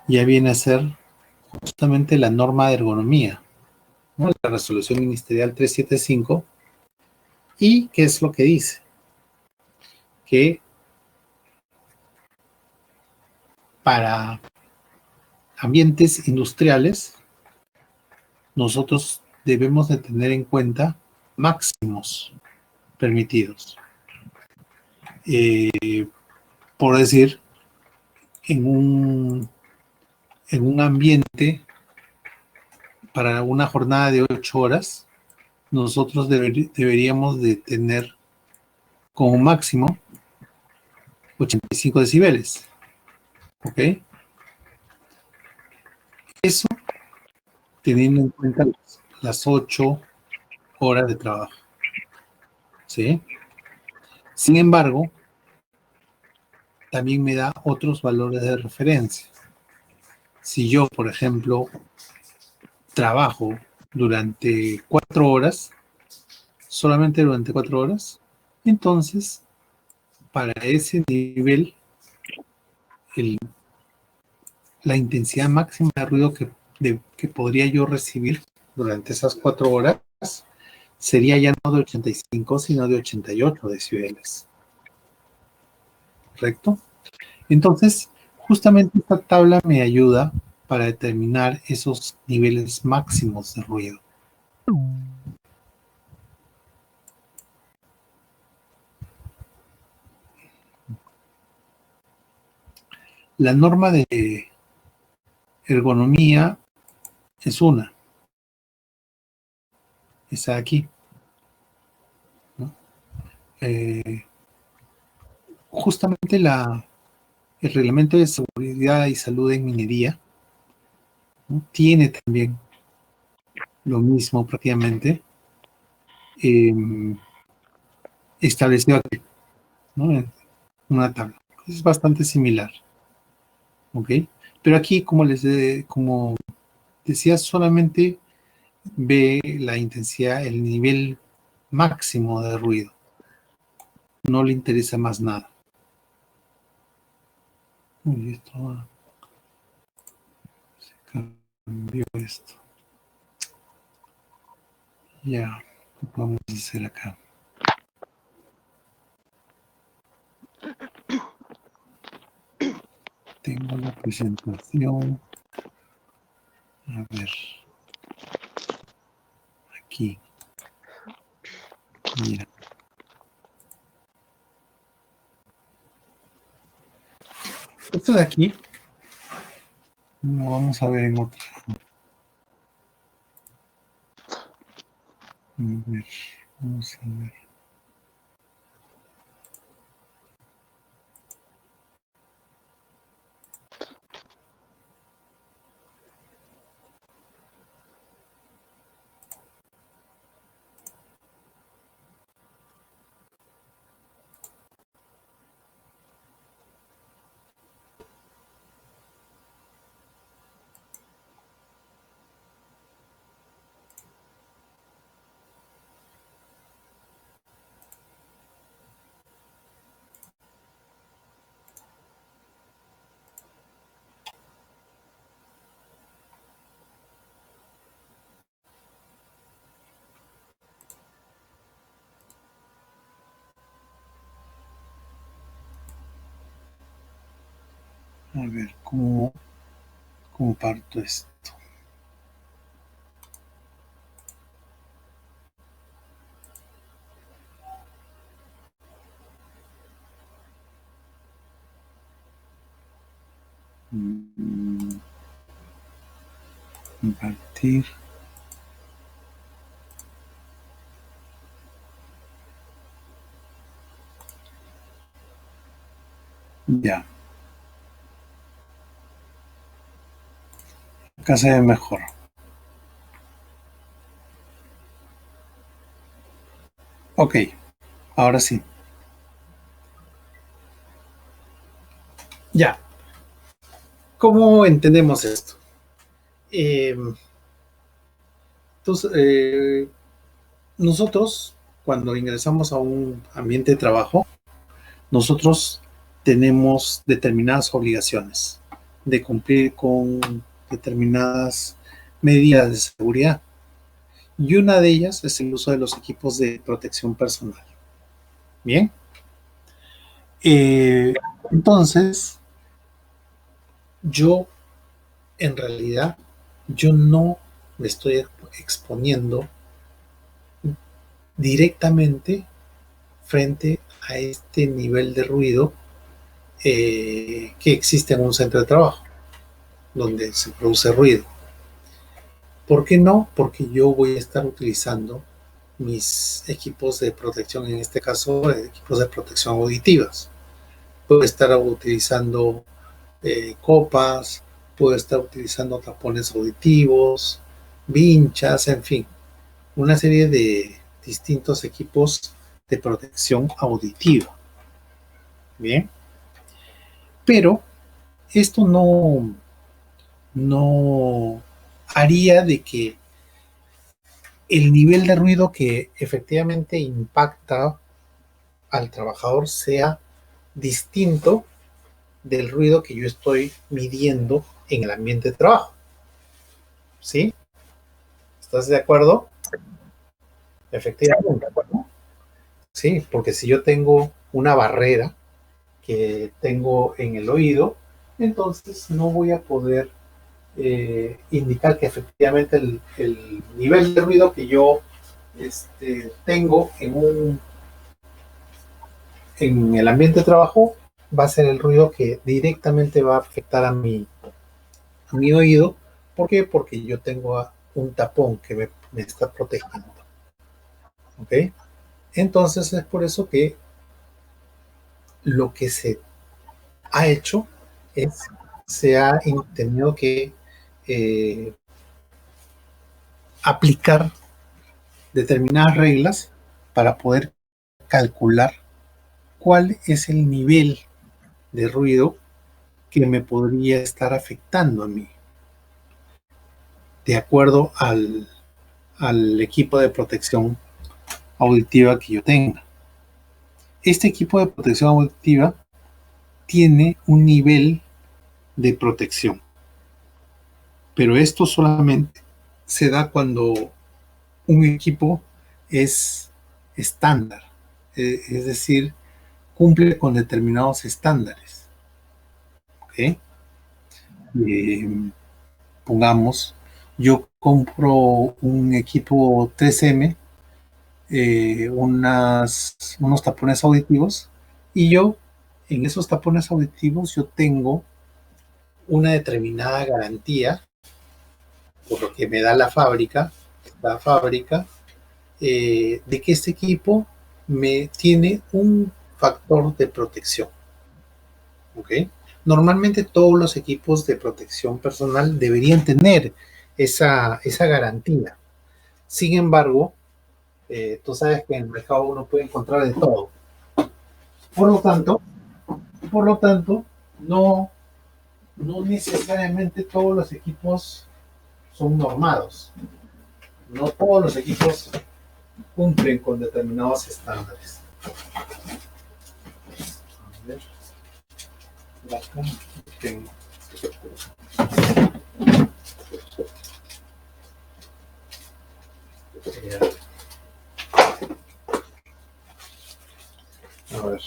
ya viene a ser justamente la norma de ergonomía, ¿no? La resolución ministerial 375. ¿Y qué es lo que dice? Que para ambientes industriales nosotros debemos de tener en cuenta máximos permitidos. Por decir, en un ambiente para una jornada de 8 horas, nosotros deberíamos de tener como máximo 85 decibeles. ¿Ok? Eso teniendo en cuenta las 8 horas de trabajo. ¿Sí? Sin embargo, también me da otros valores de referencia. Si yo, por ejemplo, trabajo durante 4 horas, solamente durante 4 horas, entonces, para ese nivel, la intensidad máxima de ruido que podría yo recibir durante esas 4 horas sería ya no de 85, sino de 88 decibeles. ¿Correcto? Entonces, justamente esta tabla me ayuda para determinar esos niveles máximos de ruido. La norma de ergonomía es una, esa de aquí, ¿no? Justamente el reglamento de seguridad y salud en minería, ¿no? Tiene también lo mismo prácticamente eh, establecido aquí, ¿no? En una tabla. Es bastante similar, ¿ok? Pero aquí, como decía, solamente ve la intensidad, el nivel máximo de ruido. No le interesa más nada. Uy, esto se cambió esto. Ya, ¿qué podemos hacer acá? Tengo la presentación. A ver. Aquí. Mira. Esto de aquí lo vamos a ver en otra. A ver, vamos a ver. A ver, ¿cómo parto esto? Compartir. Ya. Acá se ve mejor. Ok, ahora sí. Ya. ¿Cómo entendemos esto? Entonces, nosotros, cuando ingresamos a un ambiente de trabajo, nosotros tenemos determinadas obligaciones de cumplir con determinadas medidas de seguridad. Y una de ellas es el uso de los equipos de protección personal. Bien. Eh, entonces, yo, en realidad, yo no me estoy exponiendo directamente frente a este nivel de ruido que existe en un centro de trabajo, donde se produce ruido. ¿Por qué no? Porque yo voy a estar utilizando mis equipos de protección, en este caso, equipos de protección auditivas. Puedo estar utilizando copas, puedo estar utilizando tapones auditivos, vinchas, en fin, una serie de distintos equipos de protección auditiva. Bien, pero esto no haría de que el nivel de ruido que efectivamente impacta al trabajador sea distinto del ruido que yo estoy midiendo en el ambiente de trabajo. ¿Sí? ¿Estás de acuerdo? Efectivamente. Sí, porque si yo tengo una barrera que tengo en el oído, entonces no voy a poder indicar que efectivamente el nivel de ruido que yo tengo en el ambiente de trabajo va a ser el ruido que directamente va a afectar a mi oído. ¿Por qué? Porque yo tengo un tapón que me está protegiendo. ¿Ok? Entonces es por eso que lo que se ha hecho es, se ha tenido que eh, aplicar determinadas reglas para poder calcular cuál es el nivel de ruido que me podría estar afectando a mí, de acuerdo al equipo de protección auditiva que yo tenga. Este equipo de protección auditiva tiene un nivel de protección, pero esto solamente se da cuando un equipo es estándar, es decir, cumple con determinados estándares. ¿Okay? Eh, Pongamos, yo compro un equipo 3M, unos tapones auditivos, y yo en esos tapones auditivos yo tengo una determinada garantía por lo que me da la fábrica de que este equipo me tiene un factor de protección. ¿Ok? Normalmente todos los equipos de protección personal deberían tener esa garantía. Sin embargo, tú sabes que en el mercado uno puede encontrar de todo. Por lo tanto, por lo tanto no, no necesariamente todos los equipos son normados. No todos los equipos cumplen con determinados estándares. A ver, acá tengo. A ver.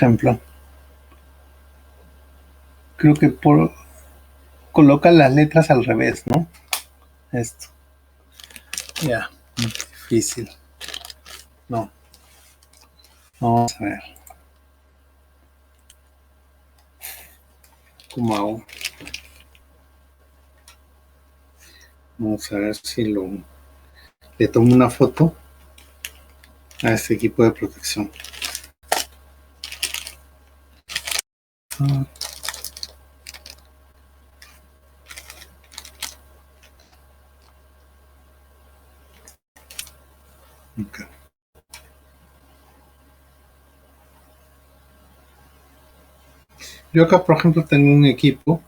ejemplo, creo que coloca las letras al revés, ¿no? Esto. Ya, difícil. No. Vamos a ver. ¿Cómo hago? Vamos a ver si le tomo una foto a este equipo de protección. Okay. Yo acá, por ejemplo, tengo un equipo,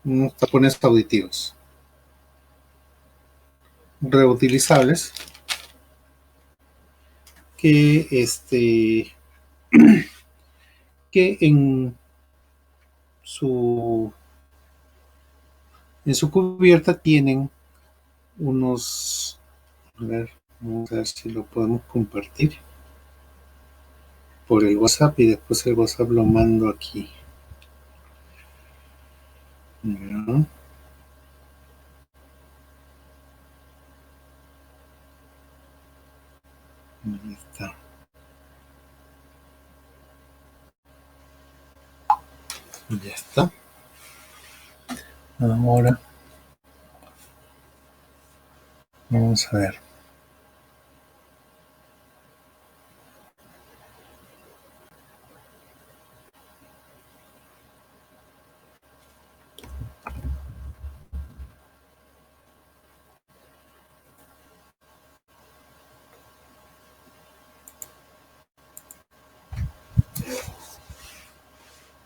unos tapones auditivos reutilizables que que su en su cubierta tienen unos, a ver, vamos a ver si lo podemos compartir por el WhatsApp y después el WhatsApp lo mando aquí. ¿No? Ahí está. Ya está. Ahora vamos a ver.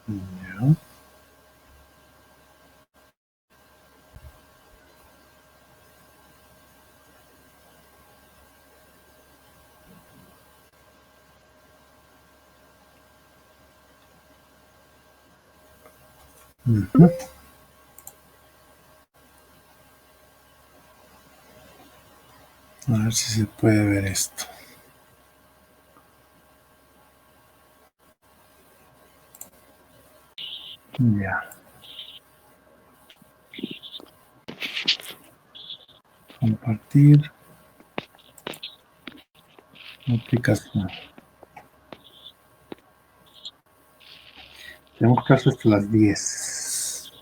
Ya. Uh-huh. A ver si se puede ver esto. Ya. Compartir. Aplicación. Tenemos clase hasta las 10.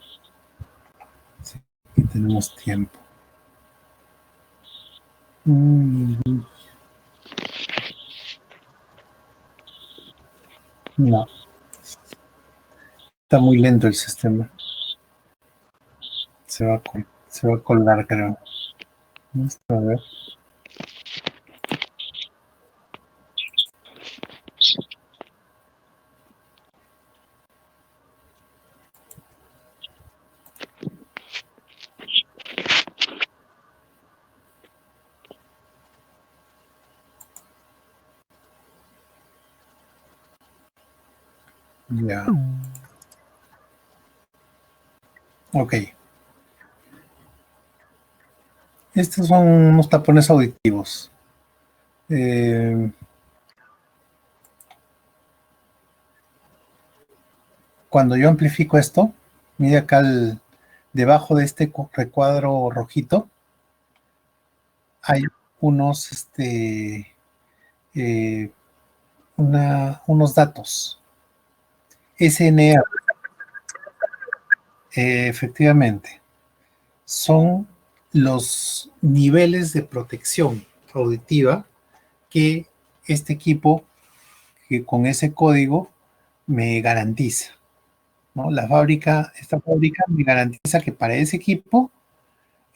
Sí, y tenemos tiempo. No. Está muy lento el sistema. Se va a colgar, creo. A ver. Ya. Ok. Estos son unos tapones auditivos. Cuando yo amplifico esto, mire acá debajo de este recuadro rojito, hay unos, eh, unos datos. SNR, efectivamente, son los niveles de protección auditiva que este equipo, que con ese código, me garantiza, ¿no? Esta fábrica me garantiza que para ese equipo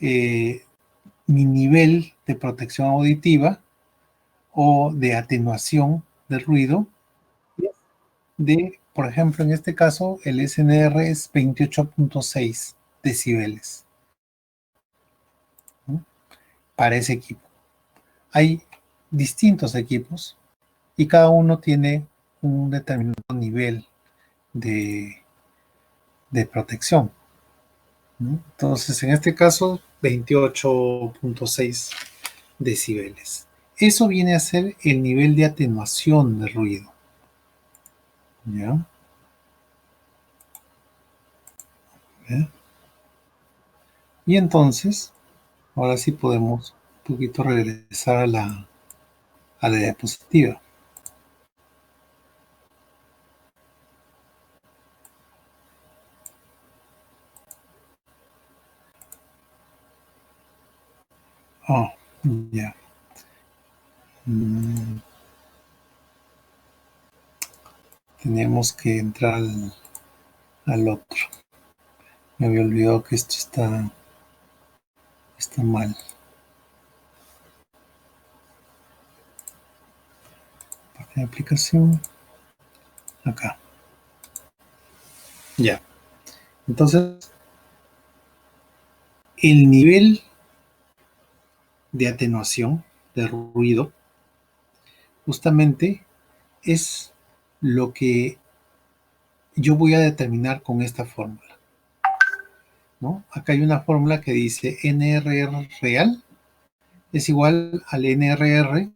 mi nivel de protección auditiva o de atenuación del ruido por ejemplo, en este caso, el SNR es 28.6 decibeles, ¿no? Para ese equipo. Hay distintos equipos y cada uno tiene un determinado nivel de, de protección, ¿no? Entonces, en este caso, 28.6 decibeles. Eso viene a ser el nivel de atenuación del ruido. ¿Ya? ¿Ya? Y entonces, ahora sí podemos un poquito regresar a la diapositiva. Oh, ya. Tenemos que entrar al otro. Me había olvidado que esto está mal. Página de aplicación. Acá. Ya. Entonces, el nivel de atenuación de ruido justamente es lo que yo voy a determinar con esta fórmula, ¿no? Acá hay una fórmula que dice NRR real es igual al NRR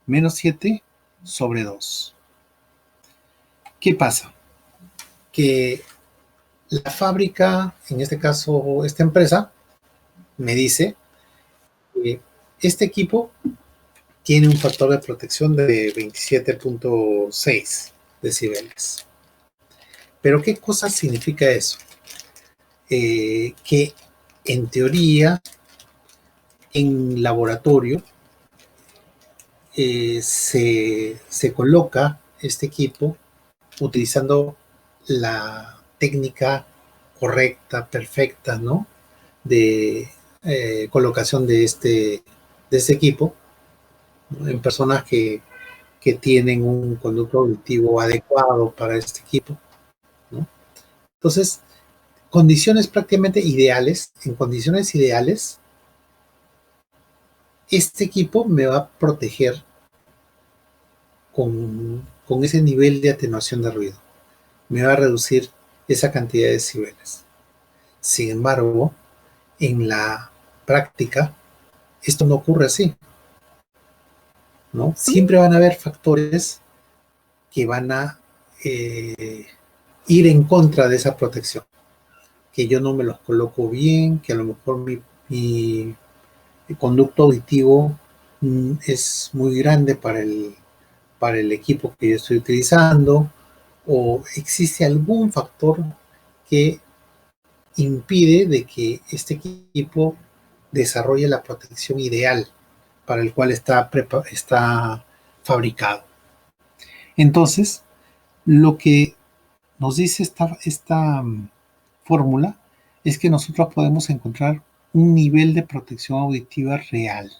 menos 7 sobre 2. ¿Qué pasa? Que la fábrica, en este caso esta empresa, me dice que este equipo tiene un factor de protección de 27.6 decibeles. Pero ¿qué cosa significa eso? Que en teoría, en laboratorio, se coloca este equipo utilizando la técnica correcta, perfecta, ¿no? De colocación de este equipo, ¿no? En personas que tienen un conducto auditivo adecuado para este equipo, ¿no? Entonces, condiciones prácticamente ideales, en condiciones ideales, este equipo me va a proteger con ese nivel de atenuación de ruido. Me va a reducir esa cantidad de decibeles. Sin embargo, en la práctica, esto no ocurre así, ¿no? Siempre van a haber factores que van a ir en contra de esa protección, que yo no me los coloco bien, que a lo mejor mi conducto auditivo es muy grande para el equipo que yo estoy utilizando, o existe algún factor que impide de que este equipo desarrolle la protección ideal para el cual está fabricado. Entonces, lo que nos dice esta fórmula es que nosotros podemos encontrar un nivel de protección auditiva real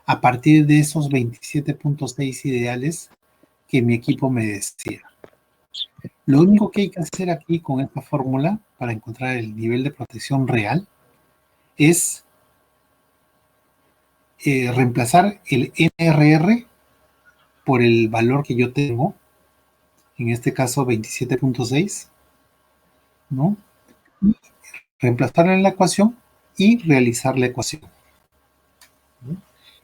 a partir de esos 27.6 ideales que mi equipo me decía. Lo único que hay que hacer aquí con esta fórmula para encontrar el nivel de protección real es reemplazar el NRR por el valor que yo tengo, en este caso 27.6, ¿no? Reemplazarlo en la ecuación y realizar la ecuación, ¿no?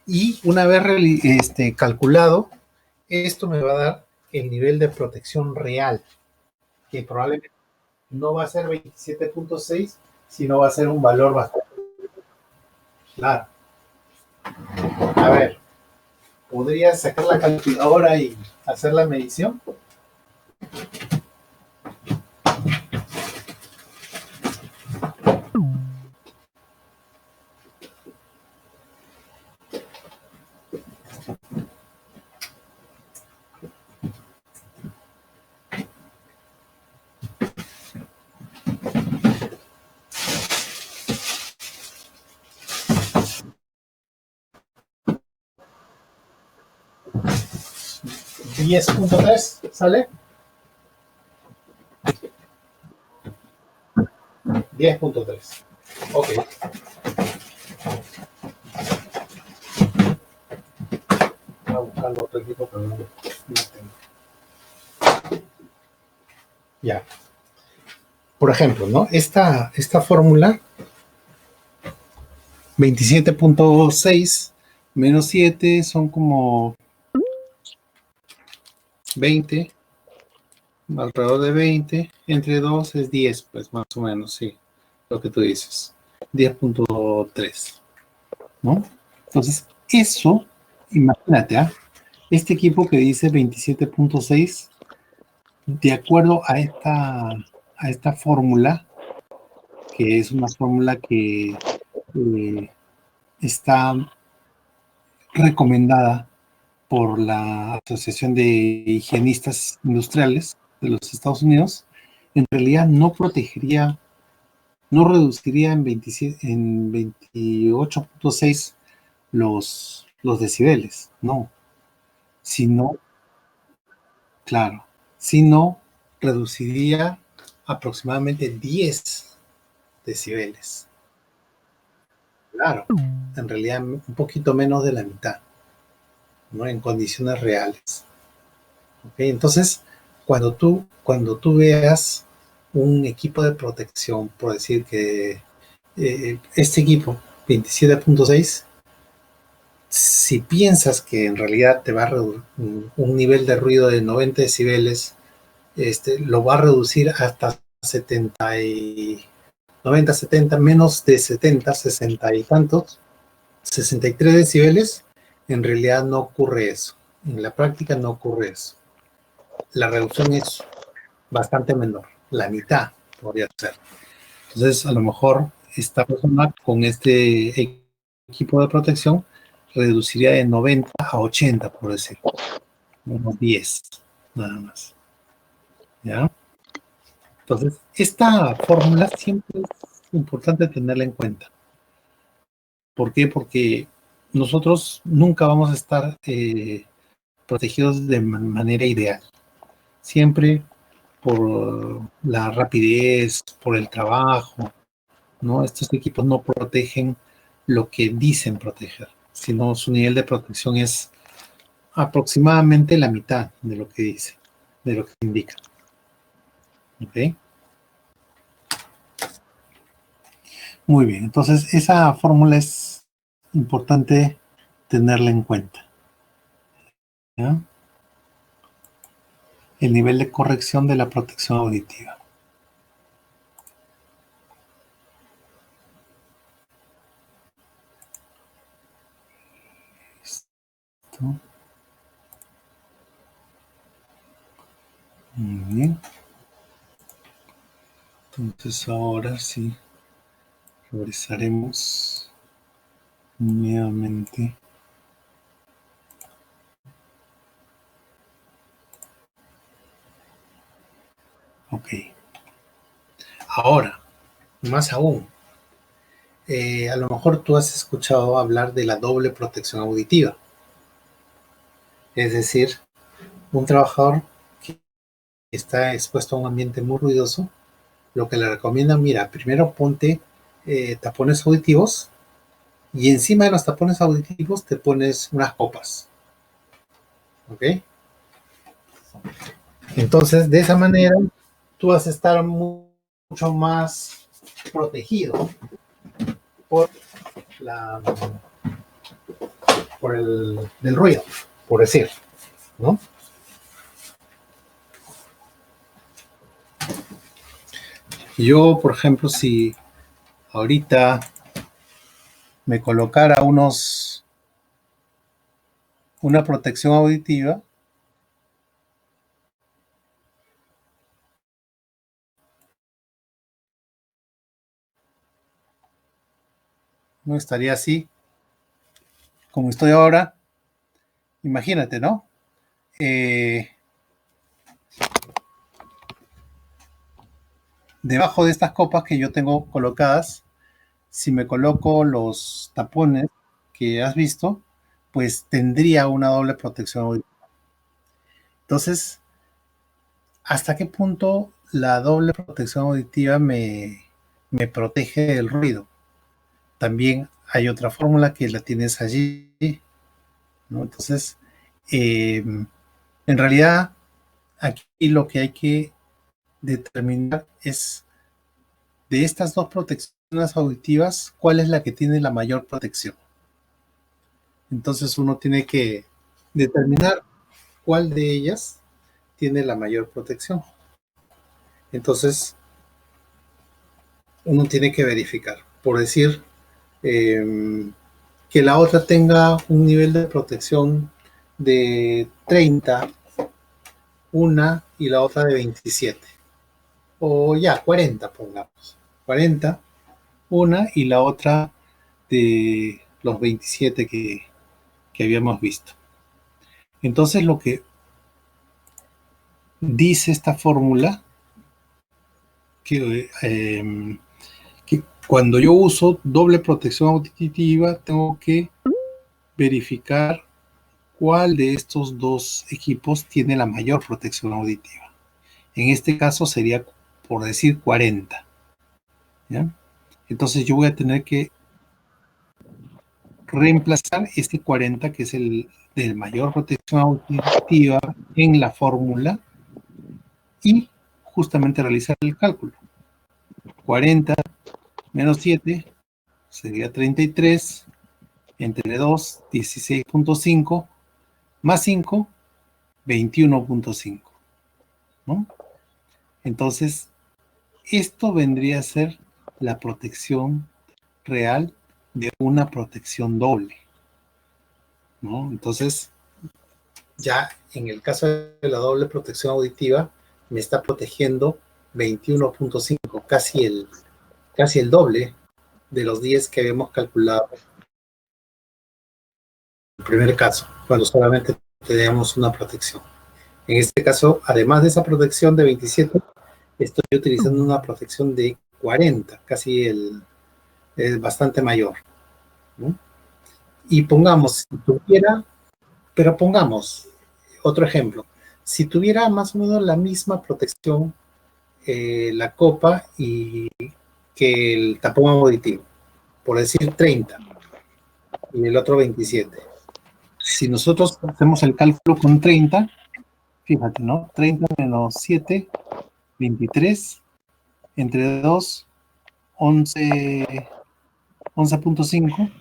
Y una vez calculado, esto me va a dar el nivel de protección real, que probablemente no va a ser 27.6, sino va a ser un valor bastante claro. A ver, ¿podrías sacar la calculadora y hacer la medición? 10.3, ¿sale? 10.3. Ok. Voy a buscar otro equipo, pero no tengo. Ya. Por ejemplo, ¿no? Esta fórmula 27.6 menos 7 son como 20. alrededor de 20, entre 2 es 10, pues más o menos, sí, lo que tú dices, 10.3, ¿no? Entonces, eso, imagínate, ¿ah? Este equipo que dice 27.6, de acuerdo a esta fórmula, que es una fórmula que está recomendada por la Asociación de Higienistas Industriales de los Estados Unidos, en realidad no protegería, no reduciría en 27, en 28.6 los decibeles, no, sino, claro, sino reduciría aproximadamente 10 decibeles. Claro, en realidad un poquito menos de la mitad, ¿no? En condiciones reales. ¿Okay? Entonces, cuando tú veas un equipo de protección, por decir que este equipo 27.6, si piensas que en realidad te va a reducir un nivel de ruido de 90 decibeles, lo va a reducir hasta 70 y 90, 70, menos de 70, 60 y tantos, 63 decibeles, en realidad no ocurre eso. En la práctica no ocurre eso. La reducción es bastante menor, la mitad podría ser. Entonces, a lo mejor esta persona con este equipo de protección reduciría de 90 a 80, por decir, unos 10, nada más. ¿Ya? Entonces, esta fórmula siempre es importante tenerla en cuenta. ¿Por qué? Porque nosotros nunca vamos a estar protegidos de manera ideal. Siempre por la rapidez, por el trabajo, ¿no? Estos equipos no protegen lo que dicen proteger, sino su nivel de protección es aproximadamente la mitad de lo que dice, de lo que indica. ¿Ok? Muy bien, entonces esa fórmula es importante tenerla en cuenta. ¿Ya? El nivel de corrección de la protección auditiva. Listo. Muy bien. Entonces ahora sí revisaremos nuevamente. Ok. Ahora, más aún, a lo mejor tú has escuchado hablar de la doble protección auditiva. Es decir, un trabajador que está expuesto a un ambiente muy ruidoso, lo que le recomiendan, mira, primero ponte tapones auditivos y encima de los tapones auditivos te pones unas copas. ¿Ok? Entonces, de esa manera, tú vas a estar mucho más protegido por la por el del ruido, por decir, ¿no? Yo, por ejemplo, si ahorita me colocara una protección auditiva, no estaría así como estoy ahora. Imagínate, ¿no? Eh, Debajo de estas copas que yo tengo colocadas, si me coloco los tapones que has visto, pues tendría una doble protección auditiva. Entonces, ¿hasta qué punto la doble protección auditiva me protege del ruido? También hay otra fórmula que la tienes allí, ¿no? Entonces, en realidad, aquí lo que hay que determinar es de estas dos protecciones auditivas, ¿cuál es la que tiene la mayor protección? Entonces uno tiene que determinar cuál de ellas tiene la mayor protección. Entonces, uno tiene que verificar. Por decir, que la otra tenga un nivel de protección de 30, una y la otra de 27. O ya, 40, pongamos. 40, una y la otra de los 27 que habíamos visto. Entonces, lo que dice esta fórmula, que cuando yo uso doble protección auditiva, tengo que verificar cuál de estos dos equipos tiene la mayor protección auditiva. En este caso sería, por decir, 40. ¿Ya? Entonces yo voy a tener que reemplazar este 40, que es el de mayor protección auditiva, en la fórmula y justamente realizar el cálculo. 40 menos 7 sería 33, entre 2, 16.5, más 5, 21.5, ¿no? Entonces, esto vendría a ser la protección real de una protección doble, ¿no? Entonces, ya en el caso de la doble protección auditiva, me está protegiendo 21.5, casi el doble de los 10 que habíamos calculado en el primer caso, cuando solamente teníamos una protección. En este caso, además de esa protección de 27, estoy utilizando una protección de 40, bastante mayor, ¿no? Y pongamos, si tuviera, pero pongamos otro ejemplo, si tuviera más o menos la misma protección, la copa y que el tapón auditivo, por decir 30 y el otro 27. Si nosotros hacemos el cálculo con 30, fíjate, ¿no? 30 menos 7, 23, entre 2, 11, 11.5,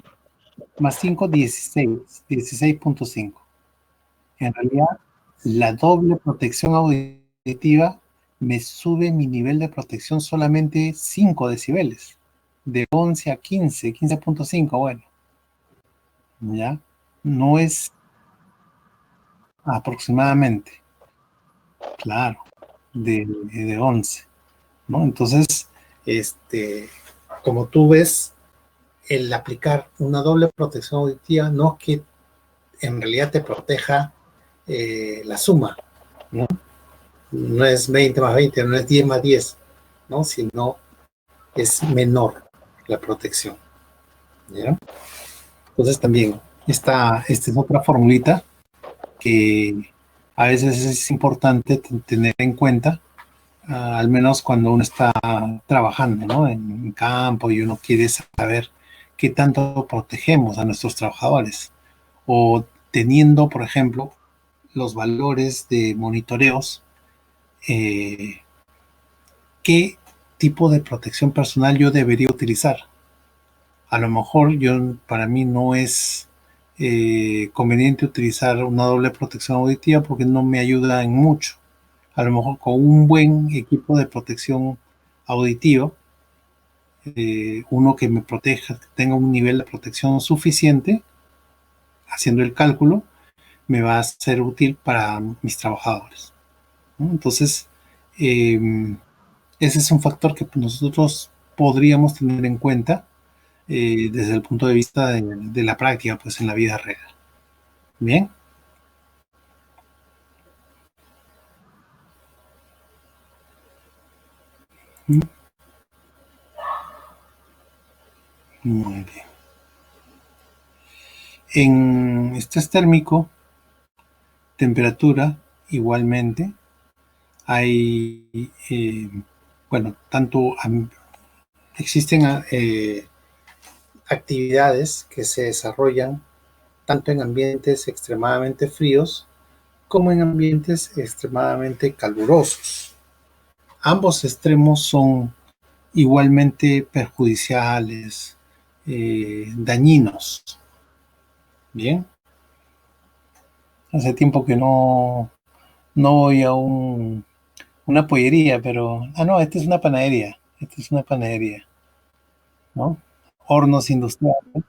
más 5, 16, 16.5. En realidad, la doble protección auditiva me sube mi nivel de protección solamente 5 decibeles, de 11 a 15, 15.5, bueno, ¿ya? No es aproximadamente, claro, de 11, ¿no? Entonces, como tú ves, el aplicar una doble protección auditiva no es que en realidad te proteja la suma, ¿no? No es 20 más 20, no es 10 más 10, ¿no? Sino es menor la protección, ¿ya? Entonces también esta es otra formulita que a veces es importante tener en cuenta, al menos cuando uno está trabajando, ¿no? En campo y uno quiere saber qué tanto protegemos a nuestros trabajadores, o teniendo, por ejemplo, los valores de monitoreos, eh, qué tipo de protección personal yo debería utilizar. A lo mejor para mí no es conveniente utilizar una doble protección auditiva porque no me ayuda en mucho. A lo mejor con un buen equipo de protección auditiva, uno que me proteja, que tenga un nivel de protección suficiente, haciendo el cálculo, me va a ser útil para mis trabajadores, ¿no? Entonces, eh, ese es un factor que nosotros podríamos tener en cuenta desde el punto de vista de la práctica, pues en la vida real. Bien. Muy bien. En estrés térmico, temperatura, igualmente, hay, bueno, existen actividades que se desarrollan tanto en ambientes extremadamente fríos como en ambientes extremadamente calurosos. Ambos extremos son igualmente perjudiciales, dañinos. Bien, hace tiempo que no voy a un una pollería, pero... Ah, no, esta es una panadería. Esta es una panadería, ¿no? Hornos industriales.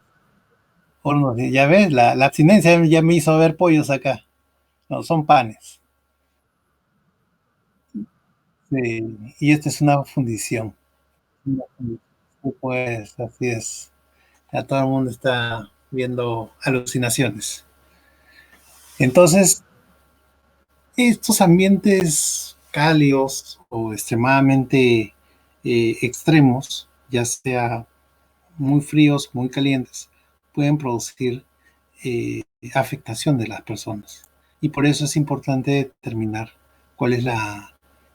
Hornos, ya ves, la abstinencia ya me hizo ver pollos acá. No, son panes. Sí, y esta es una fundición. Una fundición. Pues así es. Ya todo el mundo está viendo alucinaciones. Entonces, estos ambientes cálidos o extremadamente extremos, ya sea muy fríos, muy calientes, pueden producir eh, afectación de las personas. Y por eso es importante determinar cuál es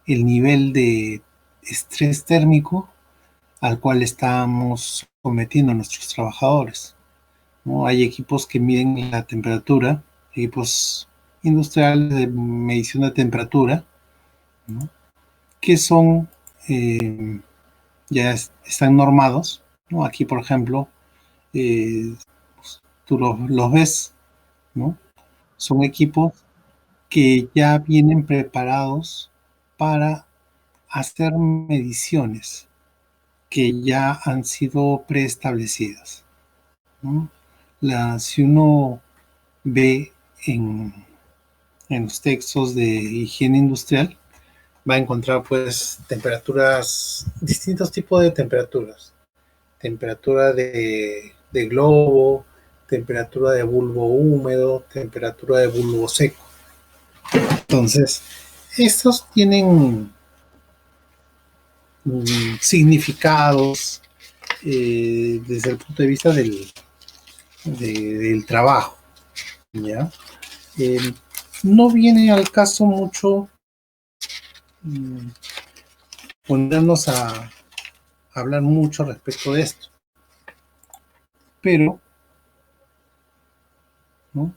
el nivel de estrés térmico al cual estamos sometiendo a nuestros trabajadores, ¿no? Hay equipos que miden la temperatura, equipos industriales de medición de temperatura, ¿no? Que son, eh, están normados, ¿no? Aquí, por ejemplo, eh, tú los ves, ¿no? Son equipos que ya vienen preparados para hacer mediciones que ya han sido preestablecidas, ¿no? Si uno ve en los textos de higiene industrial, va a encontrar pues temperaturas, distintos tipos de temperaturas. Temperatura de globo, temperatura de bulbo húmedo, temperatura de bulbo seco. Entonces, estos tienen significados desde el punto de vista del trabajo, ¿ya? Eh, no viene al caso mucho mm, ponernos a hablar mucho respecto de esto, pero ¿no?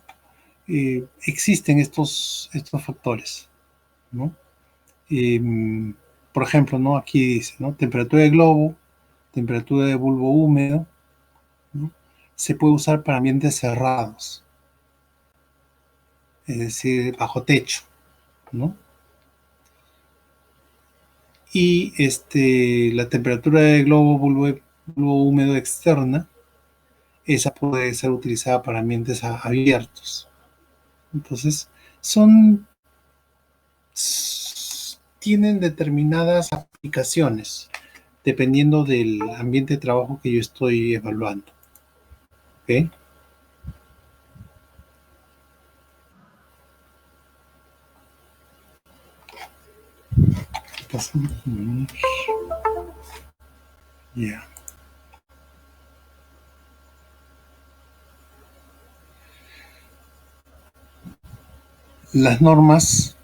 Existen estos factores, ¿no? Eh, por ejemplo, ¿no? Aquí dice, ¿no? Temperatura de globo, temperatura de bulbo húmedo, ¿no? Se puede usar para ambientes cerrados, es decir, bajo techo, ¿no? Y la temperatura de globo bulbo húmedo externa, esa puede ser utilizada para ambientes abiertos. Entonces, son tienen determinadas aplicaciones dependiendo del ambiente de trabajo que yo estoy evaluando. ¿Okay? Yeah. Las normas,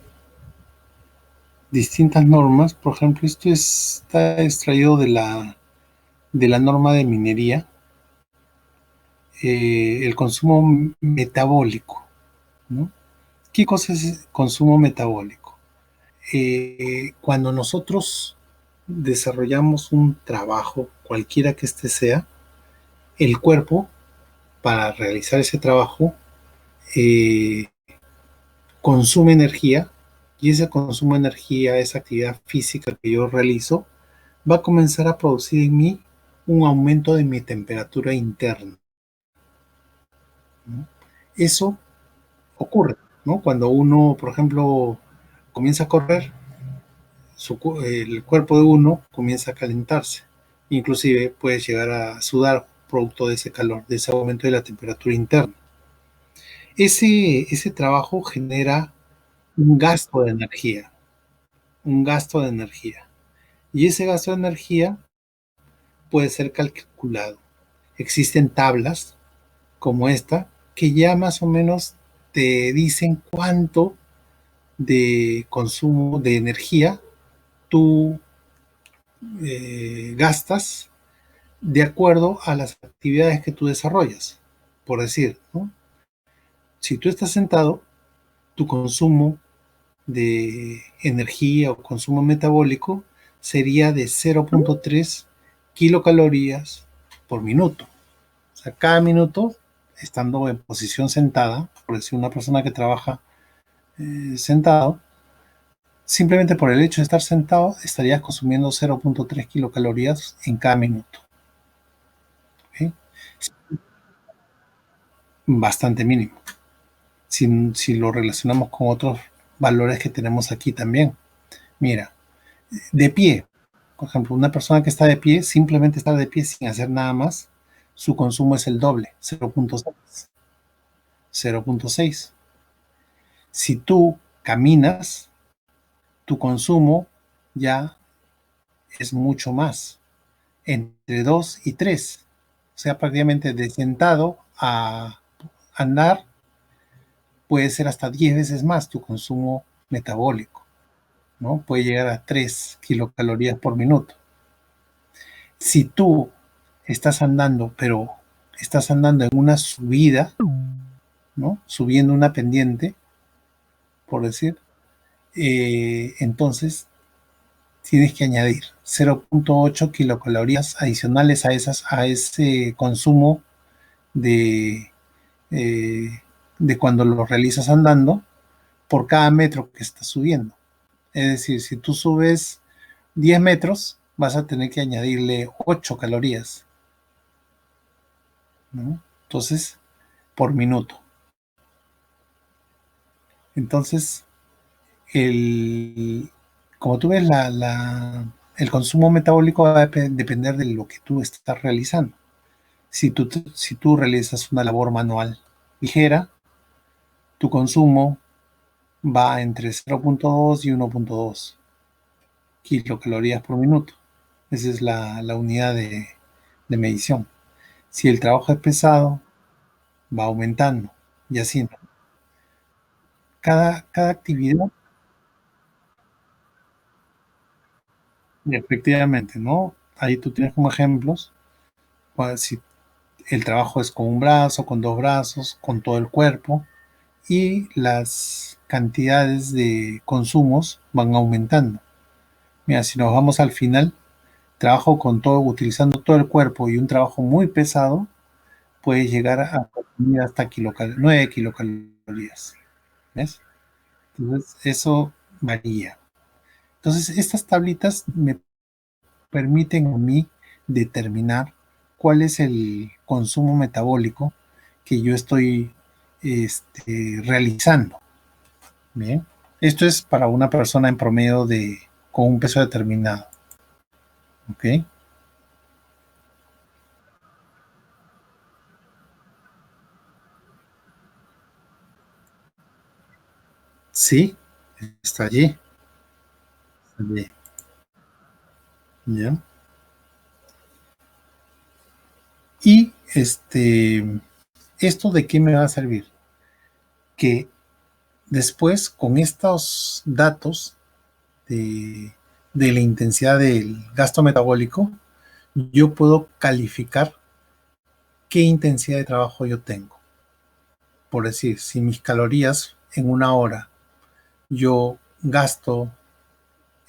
distintas normas, por ejemplo, está extraído de la norma de minería, el consumo metabólico, ¿no? ¿Qué cosa es consumo metabólico? Cuando nosotros desarrollamos un trabajo, cualquiera que este sea, el cuerpo, para realizar ese trabajo, eh, consume energía y ese consumo de energía, esa actividad física que yo realizo, va a comenzar a producir en mí un aumento de mi temperatura interna, ¿no? Eso ocurre, ¿no? Cuando uno, por ejemplo, comienza a correr, el cuerpo de uno comienza a calentarse. Inclusive puede llegar a sudar producto de ese calor, de ese aumento de la temperatura interna. Ese trabajo genera un gasto de energía, un gasto de energía. Y ese gasto de energía puede ser calculado. Existen tablas como esta que ya más o menos te dicen cuánto de consumo de energía tú gastas de acuerdo a las actividades que tú desarrollas. Por decir, ¿no? Si tú estás sentado, tu consumo de energía o consumo metabólico sería de 0.3 kilocalorías por minuto. O sea, cada minuto, estando en posición sentada, por decir una persona que trabaja sentado, simplemente por el hecho de estar sentado, estarías consumiendo 0.3 kilocalorías en cada minuto. ¿Okay? Bastante mínimo. Si lo relacionamos con otros valores que tenemos aquí también. Mira, de pie, por ejemplo, una persona que está de pie, simplemente estar de pie sin hacer nada más, su consumo es el doble, 0.6. 0.6. Si tú caminas, tu consumo ya es mucho más, entre 2 y 3. O sea, prácticamente de sentado a andar puede ser hasta 10 veces más tu consumo metabólico, ¿no? Puede llegar a 3 kilocalorías por minuto. Si tú estás andando, pero estás andando en una subida, ¿no? Subiendo una pendiente, por decir, entonces tienes que añadir 0.8 kilocalorías adicionales a ese consumo de, eh, de cuando lo realizas andando por cada metro que estás subiendo. Es decir, si tú subes 10 metros, vas a tener que añadirle 8 calorías, ¿no? Entonces, por minuto. Entonces, el, como tú ves, el consumo metabólico va a depender de lo que tú estás realizando. Si tú realizas una labor manual ligera, tu consumo va entre 0.2 y 1.2 kilocalorías por minuto. Esa es la unidad de medición. Si el trabajo es pesado, va aumentando y así, ¿no? Cada actividad, efectivamente, ¿no? Ahí tú tienes como ejemplos, pues, si el trabajo es con un brazo, con dos brazos, con todo el cuerpo, y las cantidades de consumos van aumentando. Mira, si nos vamos al final, trabajo con todo, utilizando todo el cuerpo y un trabajo muy pesado, puede llegar a consumir hasta 9 kilocalorías. ¿Ves? Entonces, eso varía. Entonces, estas tablitas me permiten a mí determinar cuál es el consumo metabólico que yo estoy realizando. Bien. Esto es para una persona en promedio con un peso determinado. ¿Ok? Sí, está allí. Está allí. ¿Ya? Y ¿esto de qué me va a servir? Que después, con estos datos de la intensidad del gasto metabólico, yo puedo calificar qué intensidad de trabajo yo tengo. Por decir, si mis calorías en una hora yo gasto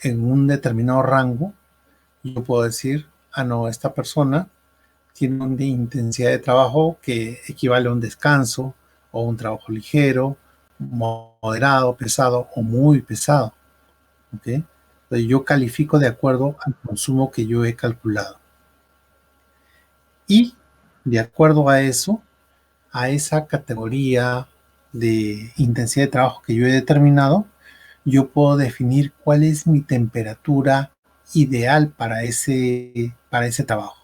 en un determinado rango, yo puedo decir, ah, no, esta persona tiene una intensidad de trabajo que equivale a un descanso o un trabajo ligero, moderado, pesado o muy pesado. ¿Ok? Entonces yo califico de acuerdo al consumo que yo he calculado. Y de acuerdo a eso, a esa categoría de intensidad de trabajo que yo he determinado, yo puedo definir cuál es mi temperatura ideal para ese trabajo.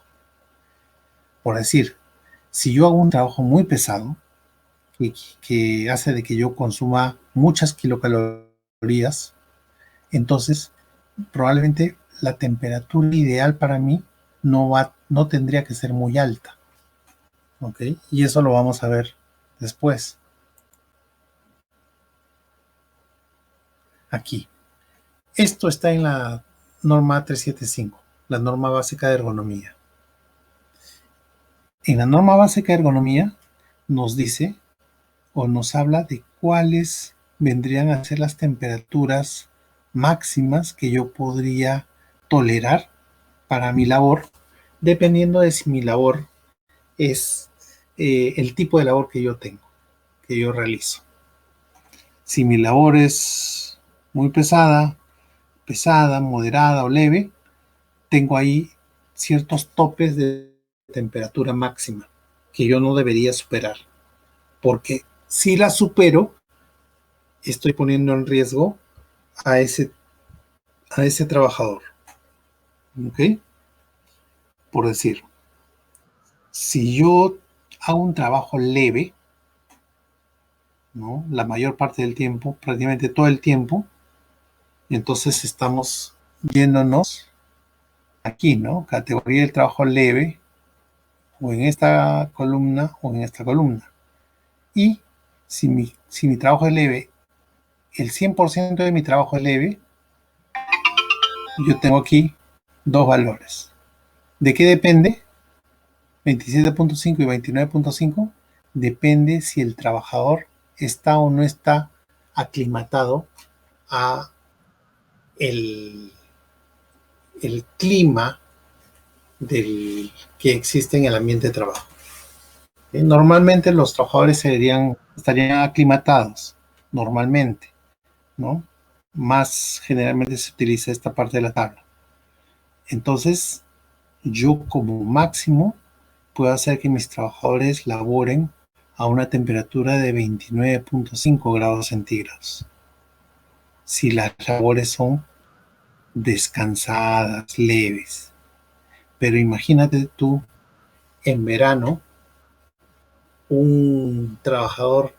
Por decir, si yo hago un trabajo muy pesado, que hace de que yo consuma muchas kilocalorías, entonces probablemente la temperatura ideal para mí no tendría que ser muy alta. ¿Ok? Y eso lo vamos a ver después, aquí. Esto está en la norma 375, la norma básica de ergonomía. En la norma básica de ergonomía nos dice o nos habla de cuáles vendrían a ser las temperaturas máximas que yo podría tolerar para mi labor, dependiendo de si mi labor es el tipo de labor que yo tengo, que yo realizo. Si mi labor es muy pesada, pesada, moderada o leve, tengo ahí ciertos topes de temperatura máxima que yo no debería superar, porque si la supero, estoy poniendo en riesgo a ese trabajador. ¿Ok? Por decir, si yo hago un trabajo leve, ¿no? La mayor parte del tiempo, prácticamente todo el tiempo, entonces estamos yéndonos aquí, ¿no? Categoría del trabajo leve, o en esta columna o en esta columna. Y si mi trabajo es leve, el 100% de mi trabajo es leve, yo tengo aquí dos valores. ¿De qué depende? 27.5 y 29.5. Depende si el trabajador está o no está aclimatado a el, el clima que existe en el ambiente de trabajo. Normalmente los trabajadores estarían aclimatados, normalmente, ¿no? Más generalmente se utiliza esta parte de la tabla. Entonces, yo como máximo puedo hacer que mis trabajadores laboren a una temperatura de 29.5 grados centígrados. Si las labores son descansadas, leves. Pero imagínate tú en verano un trabajador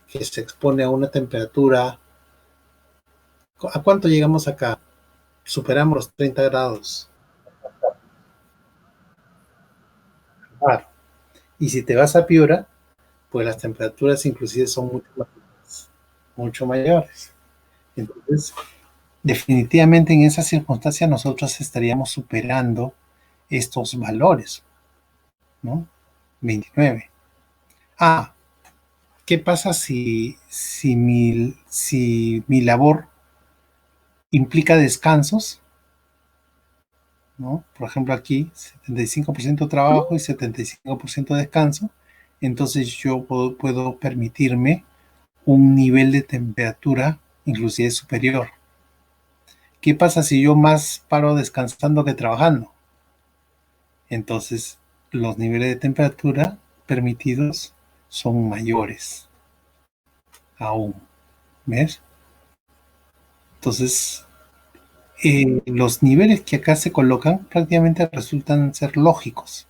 que se expone a una temperatura. ¿A cuánto llegamos acá? Superamos los 30 grados. Claro. Y si te vas a Piura, pues las temperaturas inclusive son mucho mayores. Entonces, definitivamente en esa circunstancia nosotros estaríamos superando estos valores, ¿no? 29. Ah, ¿qué pasa si mi labor implica descansos? ¿No? Por ejemplo, aquí 75% trabajo y 75% descanso. Entonces yo puedo permitirme un nivel de temperatura inclusive superior. ¿Qué pasa si yo más paro descansando que trabajando? Entonces los niveles de temperatura permitidos son mayores aún. ¿Ves? Entonces, los niveles que acá se colocan prácticamente resultan ser lógicos,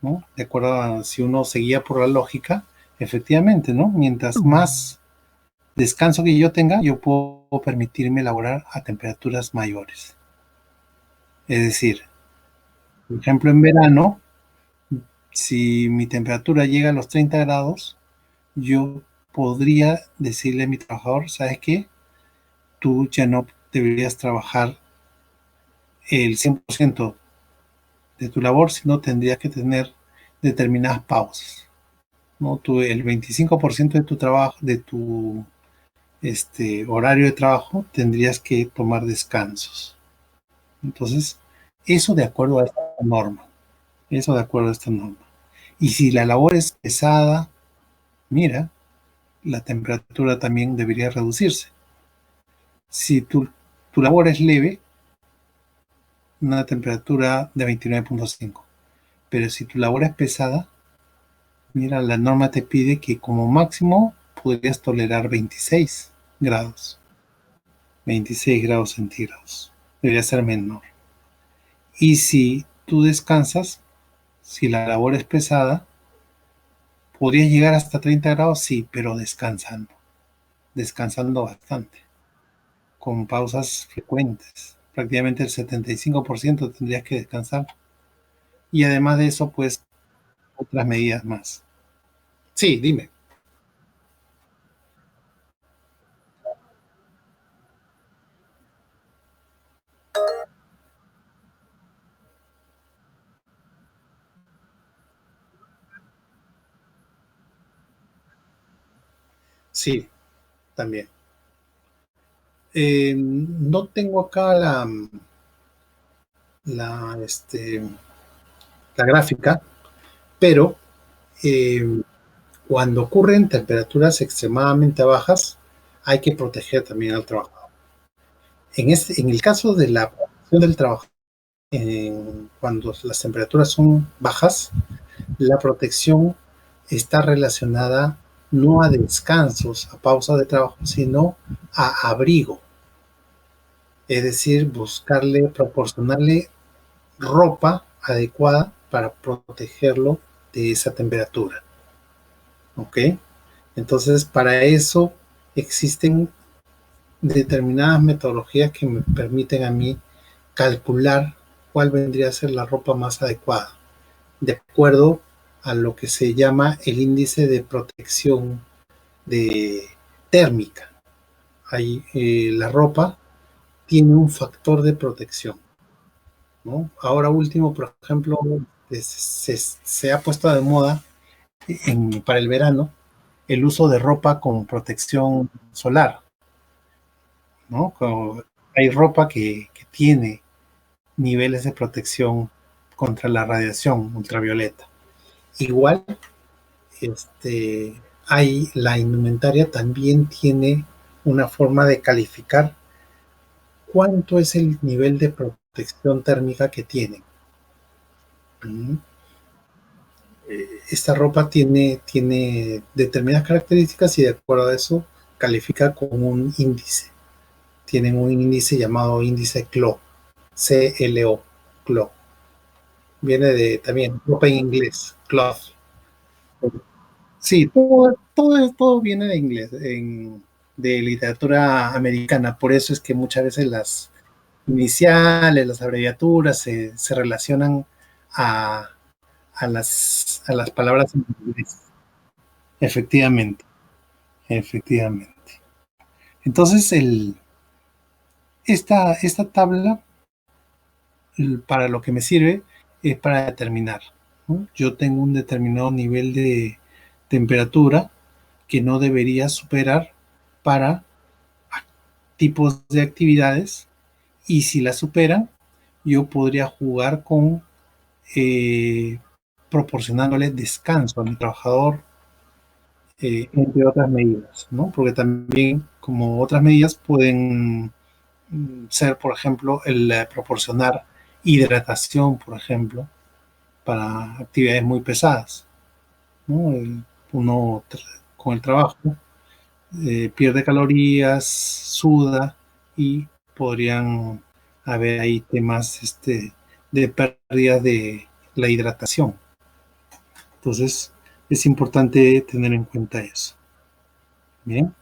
¿no? De acuerdo a si uno seguía por la lógica, efectivamente, ¿no? Mientras más descanso que yo tenga, yo puedo permitirme elaborar a temperaturas mayores. Es decir, por ejemplo, en verano, si mi temperatura llega a los 30 grados, yo podría decirle a mi trabajador, ¿sabes qué? Tú ya no deberías trabajar el 100% de tu labor, sino tendrías que tener determinadas pausas, ¿no? El 25% de tu trabajo, de tu horario de trabajo, tendrías que tomar descansos. Entonces, eso de acuerdo a esta norma, eso de acuerdo a esta norma. Y si la labor es pesada, mira, la temperatura también debería reducirse. Si tu labor es leve, una temperatura de 29.5. Pero si tu labor es pesada, mira, la norma te pide que como máximo podrías tolerar 26 grados, 26 grados centígrados. Debería ser menor. Y si tú descansas, si la labor es pesada, podrías llegar hasta 30 grados, sí, pero descansando bastante, con pausas frecuentes. Prácticamente el 75% tendrías que descansar. Y además de eso, pues, otras medidas más. Sí, dime. Sí, también. No tengo acá la, este, la gráfica, pero eh, cuando ocurren temperaturas extremadamente bajas, hay que proteger también al trabajador. En el caso de la protección del trabajo, cuando las temperaturas son bajas, la protección está relacionada no a descansos, a pausa de trabajo, sino a abrigo. Es decir, buscarle, proporcionarle ropa adecuada para protegerlo de esa temperatura. ¿Ok? Entonces, para eso existen determinadas metodologías que me permiten a mí calcular cuál vendría a ser la ropa más adecuada, de acuerdo a lo que se llama el índice de protección de térmica. Ahí, la ropa tiene un factor de protección, ¿no? Ahora último, por ejemplo, se ha puesto de moda para el verano el uso de ropa con protección solar, ¿no? Hay ropa que tiene niveles de protección contra la radiación ultravioleta. Igual, hay la indumentaria también tiene una forma de calificar cuánto es el nivel de protección térmica que tiene. Esta ropa tiene determinadas características y de acuerdo a eso califica con un índice. Tienen un índice llamado índice CLO, CLO, CLO. Viene de también ropa en inglés, cloth. Sí, todo viene de inglés, de literatura americana. Por eso es que muchas veces las iniciales, las abreviaturas se relacionan a, a las palabras en inglés. Efectivamente, efectivamente. Entonces, esta tabla, para lo que me sirve, es para determinar, ¿no? Yo tengo un determinado nivel de temperatura que no debería superar para tipos de actividades y si la superan, yo podría jugar con eh, proporcionándole descanso a mi trabajador, entre otras medidas, ¿no? Porque también, como otras medidas, pueden ser, por ejemplo, el proporcionar hidratación, por ejemplo, para actividades muy pesadas, ¿no? Uno con el trabajo pierde calorías, suda y podrían haber ahí temas de pérdida de la hidratación. Entonces, es importante tener en cuenta eso. Bien,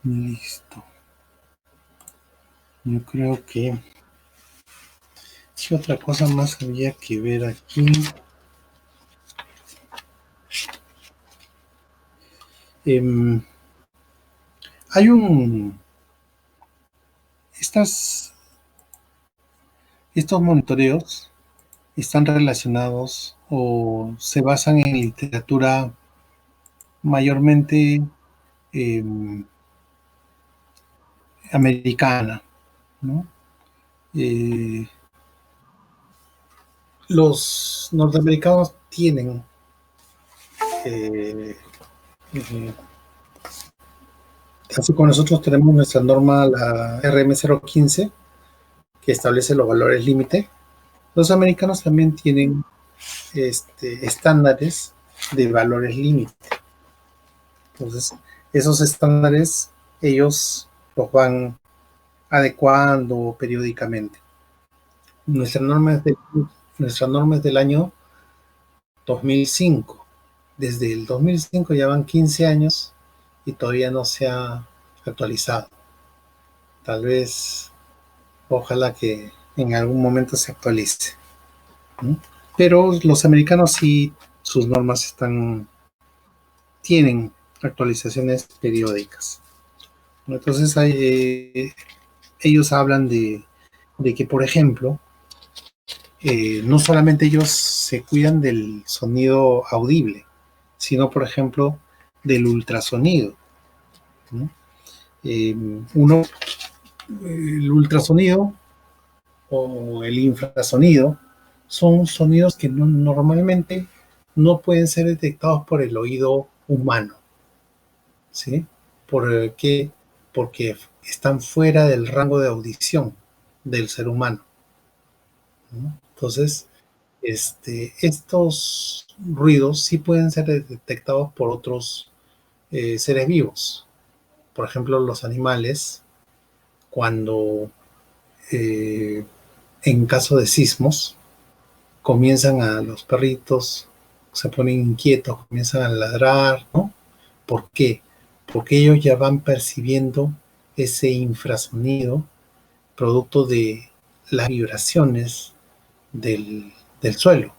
listo. Yo creo que ¿qué otra cosa más había que ver aquí? Eh, hay estas, estos monitoreos están relacionados o se basan en literatura mayormente eh, americana, ¿no? Eh, los norteamericanos tienen eh, eh, así como nosotros tenemos nuestra norma, la RM015, que establece los valores límite, los americanos también tienen estándares de valores límite. Entonces, esos estándares ellos los van adecuando periódicamente. Nuestra norma es, de, nuestra norma es del año 2005. Desde el 2005 ya van 15 años y todavía no se ha actualizado. Tal vez, ojalá que en algún momento se actualice, ¿no? Pero los americanos sí, sus normas tienen actualizaciones periódicas. Entonces ellos hablan de que, por ejemplo, no solamente ellos se cuidan del sonido audible, sino, por ejemplo, del ultrasonido, ¿no? Eh, uno, el ultrasonido o el infrasonido son sonidos que normalmente no pueden ser detectados por el oído humano. ¿sí? ¿Por qué? Porque están fuera del rango de audición del ser humano, ¿no? Entonces, estos ruidos sí pueden ser detectados por otros seres vivos. Por ejemplo, los animales, cuando eh, en caso de sismos, comienzan a los perritos, se ponen inquietos, comienzan a ladrar, ¿no? ¿Por qué? Porque ellos ya van percibiendo ese infrasonido producto de las vibraciones del suelo.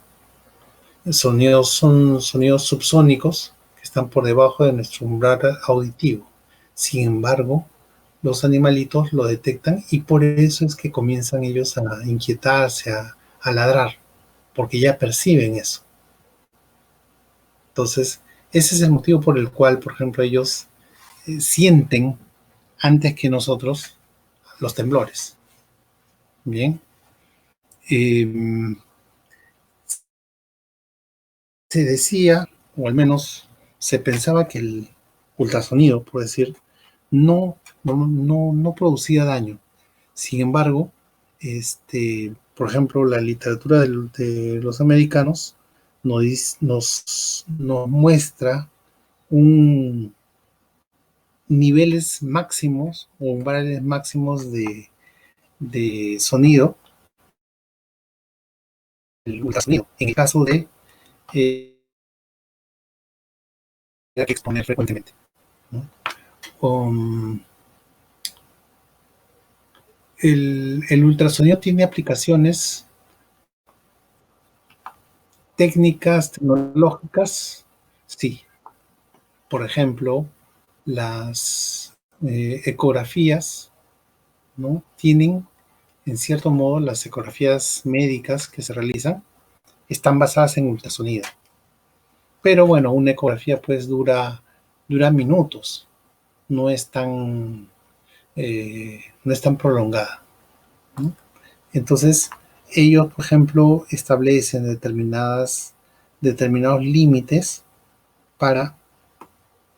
Sonidos son sonidos subsónicos que están por debajo de nuestro umbral auditivo. Sin embargo, los animalitos lo detectan y por eso es que comienzan ellos a inquietarse, a ladrar, porque ya perciben eso. Entonces, ese es el motivo por el cual, por ejemplo, ellos sienten antes que nosotros los temblores. Bien. Eh, Se decía, o al menos se pensaba que el ultrasonido, por decir, no producía daño. Sin embargo, por ejemplo, la literatura de los americanos nos muestra un niveles máximos o umbrales máximos de sonido, el ultrasonido, en el caso de que exponer frecuentemente, ¿no? Um, el ultrasonido tiene aplicaciones técnicas, tecnológicas, sí. Por ejemplo, las ecografías, ¿no? Tienen, en cierto modo, las ecografías médicas que se realizan están basadas en ultrasonido. Pero bueno, una ecografía pues dura minutos, no es tan, no es tan prolongada, ¿no? Entonces, ellos, por ejemplo, establecen determinados límites para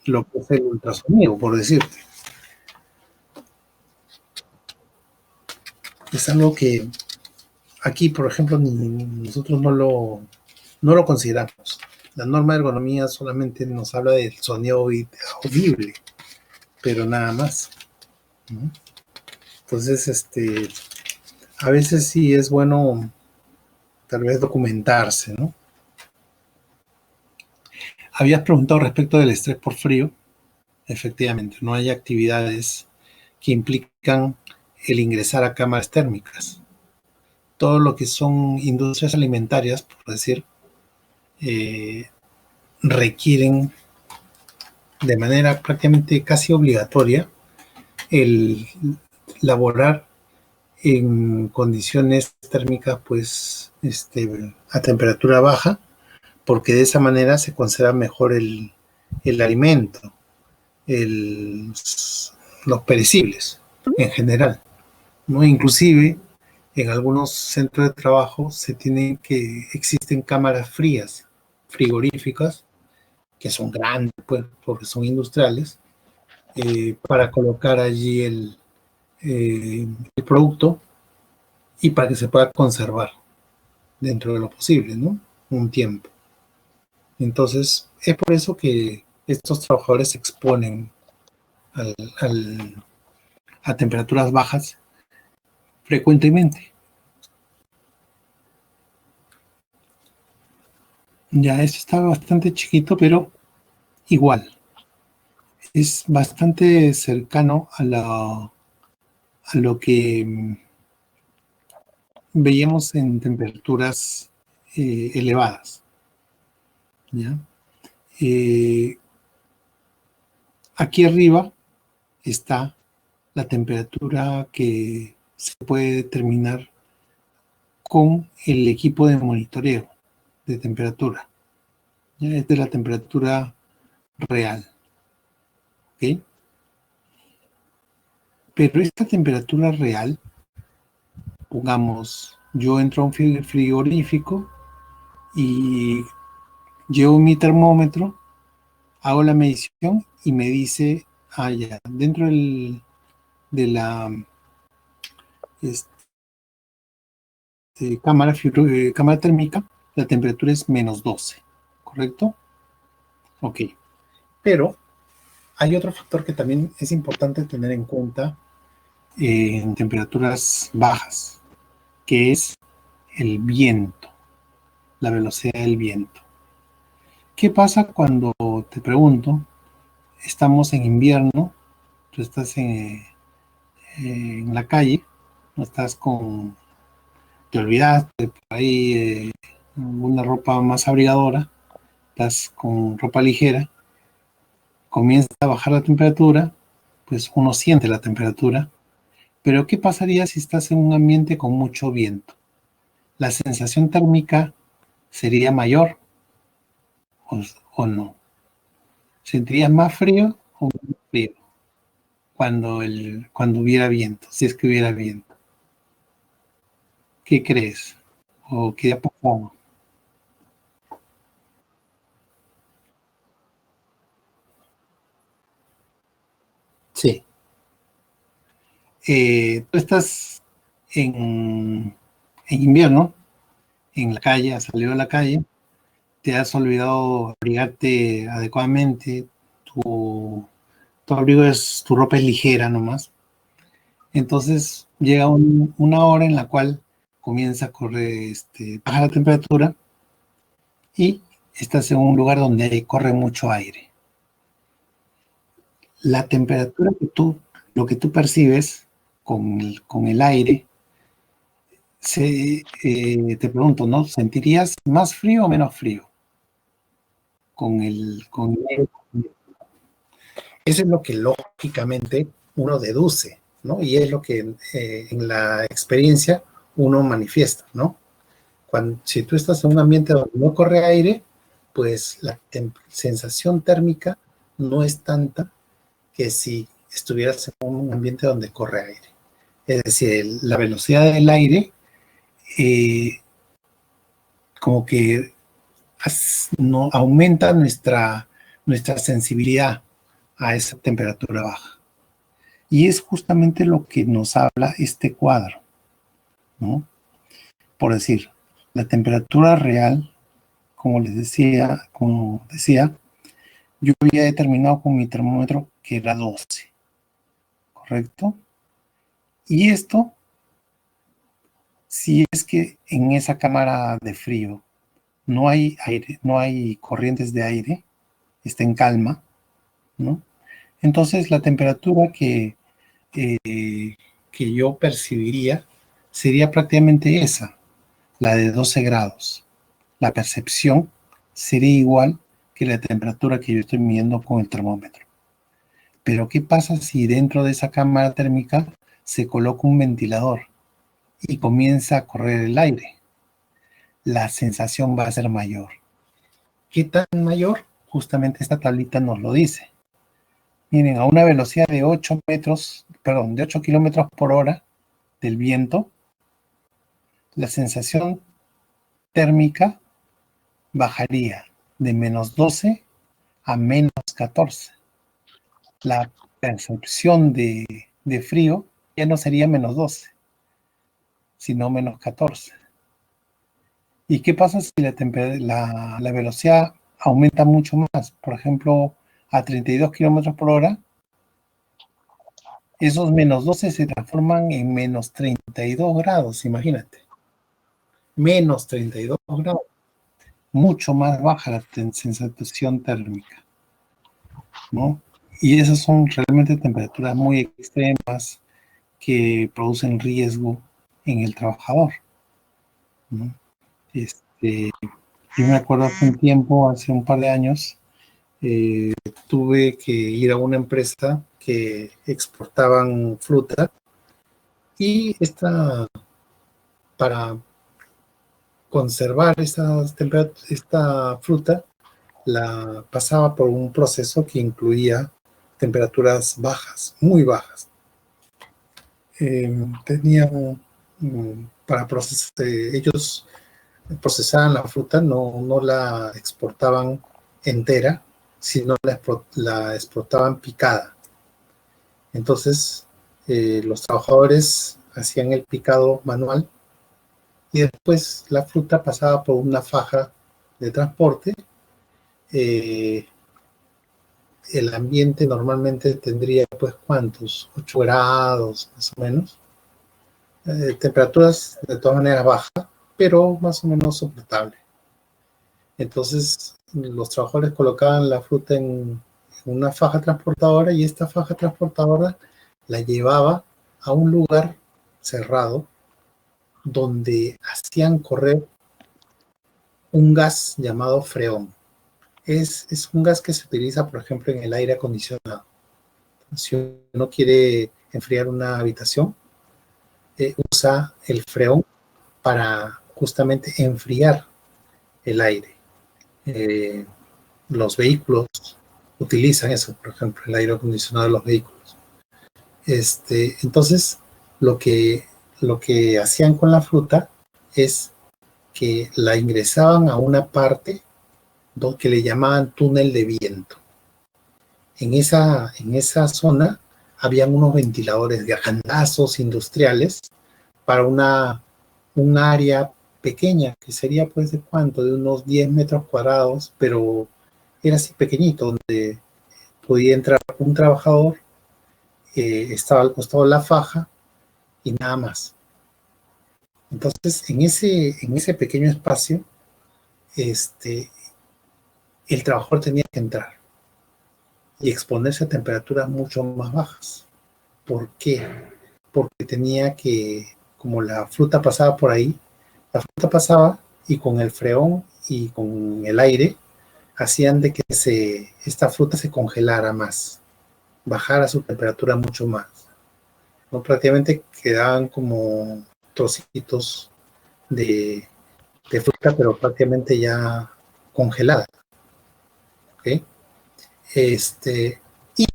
lo que es el ultrasonido, por decirte. Es algo que aquí, por ejemplo, nosotros no lo consideramos. La norma de ergonomía solamente nos habla del sonido audible, pero nada más, ¿no? Entonces, a veces sí es bueno tal vez documentarse, ¿no? Habías preguntado respecto del estrés por frío. Efectivamente, no hay actividades que implican el ingresar a cámaras térmicas. Todo lo que son industrias alimentarias, por decir, eh, requieren de manera prácticamente casi obligatoria el laborar en condiciones térmicas pues a temperatura baja, porque de esa manera se conserva mejor el alimento, el, los perecibles en general, ¿no? Inclusive en algunos centros de trabajo existen cámaras frías, frigoríficas, que son grandes, pues, porque son industriales, para colocar allí el producto y para que se pueda conservar dentro de lo posible, ¿no? Un tiempo. Entonces, es por eso que estos trabajadores se exponen al, al, a temperaturas bajas frecuentemente. Ya, esto está bastante chiquito, pero igual. Es bastante cercano a lo que veíamos en temperaturas elevadas, ¿ya? Eh, Aquí arriba está la temperatura que se puede determinar con el equipo de monitoreo de temperatura. ¿Ya? Esta es la temperatura real, ¿ok? Pero esta temperatura real, pongamos, yo entro a un frigorífico y llevo mi termómetro, hago la medición y me dice, ya, dentro de la cámara térmica, la temperatura es -12, ¿correcto? Ok, pero hay otro factor que también es importante tener en cuenta en temperaturas bajas, que es el viento, la velocidad del viento. ¿Qué pasa cuando, te pregunto, estamos en invierno, tú estás en la calle, no estás te olvidaste por ahí una ropa más abrigadora, estás con ropa ligera, comienza a bajar la temperatura, pues uno siente la temperatura, pero ¿qué pasaría si estás en un ambiente con mucho viento? ¿La sensación térmica sería mayor o, o no? ¿Sentirías más frío o menos frío cuando hubiera viento, si es que hubiera viento? ¿Qué crees? ¿O qué ha pasado? Sí. Tú estás en invierno, en la calle, has salido a la calle, te has olvidado abrigarte adecuadamente, tu abrigo tu ropa es ligera nomás. Entonces llega una hora en la cual comienza a correr, baja la temperatura y estás en un lugar donde corre mucho aire. La temperatura lo que tú percibes con el aire, te pregunto, ¿no? ¿Sentirías más frío o menos frío con el aire? Eso es lo que lógicamente uno deduce, ¿no? Y es lo que en la experiencia uno manifiesta, ¿no? Si tú estás en un ambiente donde no corre aire, pues la sensación térmica no es tanta que si estuvieras en un ambiente donde corre aire. Es decir, la velocidad del aire eh, como que no, aumenta nuestra sensibilidad a esa temperatura baja. Y es justamente lo que nos habla este cuadro, ¿no? Por decir, la temperatura real, como decía, yo había determinado con mi termómetro que era 12, ¿correcto? Y esto, si es que en esa cámara de frío no hay aire, no hay corrientes de aire, está en calma, ¿no? Entonces la temperatura que yo percibiría sería prácticamente esa, la de 12 grados. La percepción sería igual que la temperatura que yo estoy midiendo con el termómetro. Pero ¿qué pasa si dentro de esa cámara térmica se coloca un ventilador y comienza a correr el aire? La sensación va a ser mayor. ¿Qué tan mayor? Justamente esta tablita nos lo dice. Miren, a una velocidad de 8 de 8 kilómetros por hora del viento, la sensación térmica bajaría de -12 a -14. La percepción de frío ya no sería -12, sino -14. ¿Y qué pasa si la velocidad aumenta mucho más? Por ejemplo, a 32 kilómetros por hora, esos -12 se transforman en -32 grados, imagínate. -32 grados. Mucho más baja la sensación térmica, ¿no? Y esas son realmente temperaturas muy extremas que producen riesgo en el trabajador, ¿no? Yo me acuerdo hace un tiempo, hace un par de años, eh, tuve que ir a una empresa que exportaban fruta y para conservar esta fruta, la pasaba por un proceso que incluía temperaturas bajas, muy bajas. Tenían para procesar, ellos procesaban la fruta, no la exportaban entera, si no la explotaban picada. Entonces, los trabajadores hacían el picado manual y después la fruta pasaba por una faja de transporte. Eh, el ambiente normalmente tendría, pues, ¿cuántos? 8 grados, más o menos. Temperaturas de todas maneras bajas, pero más o menos soportable. Entonces, los trabajadores colocaban la fruta en una faja transportadora y esta faja transportadora la llevaba a un lugar cerrado donde hacían correr un gas llamado freón. Es un gas que se utiliza, por ejemplo, en el aire acondicionado. Si uno quiere enfriar una habitación, usa el freón para justamente enfriar el aire. Eh, los vehículos utilizan eso, por ejemplo, el aire acondicionado de los vehículos. Entonces, lo que, lo que hacían con la fruta es que la ingresaban a una parte que le llamaban túnel de viento. En esa zona habían unos ventiladores de grandazos industriales para un área pequeña, que sería pues de cuánto, de unos 10 metros cuadrados, pero era así pequeñito, donde podía entrar un trabajador, estaba al costado de la faja y nada más. Entonces, en ese pequeño espacio, este, el trabajador tenía que entrar y exponerse a temperaturas mucho más bajas. ¿Por qué? Porque tenía que, como la fruta pasaba por ahí, la fruta pasaba y con el freón y con el aire hacían de que esta fruta se congelara más, bajara su temperatura mucho más. ¿No? Prácticamente quedaban como trocitos de, de fruta, pero prácticamente ya congelada. ¿Okay? Y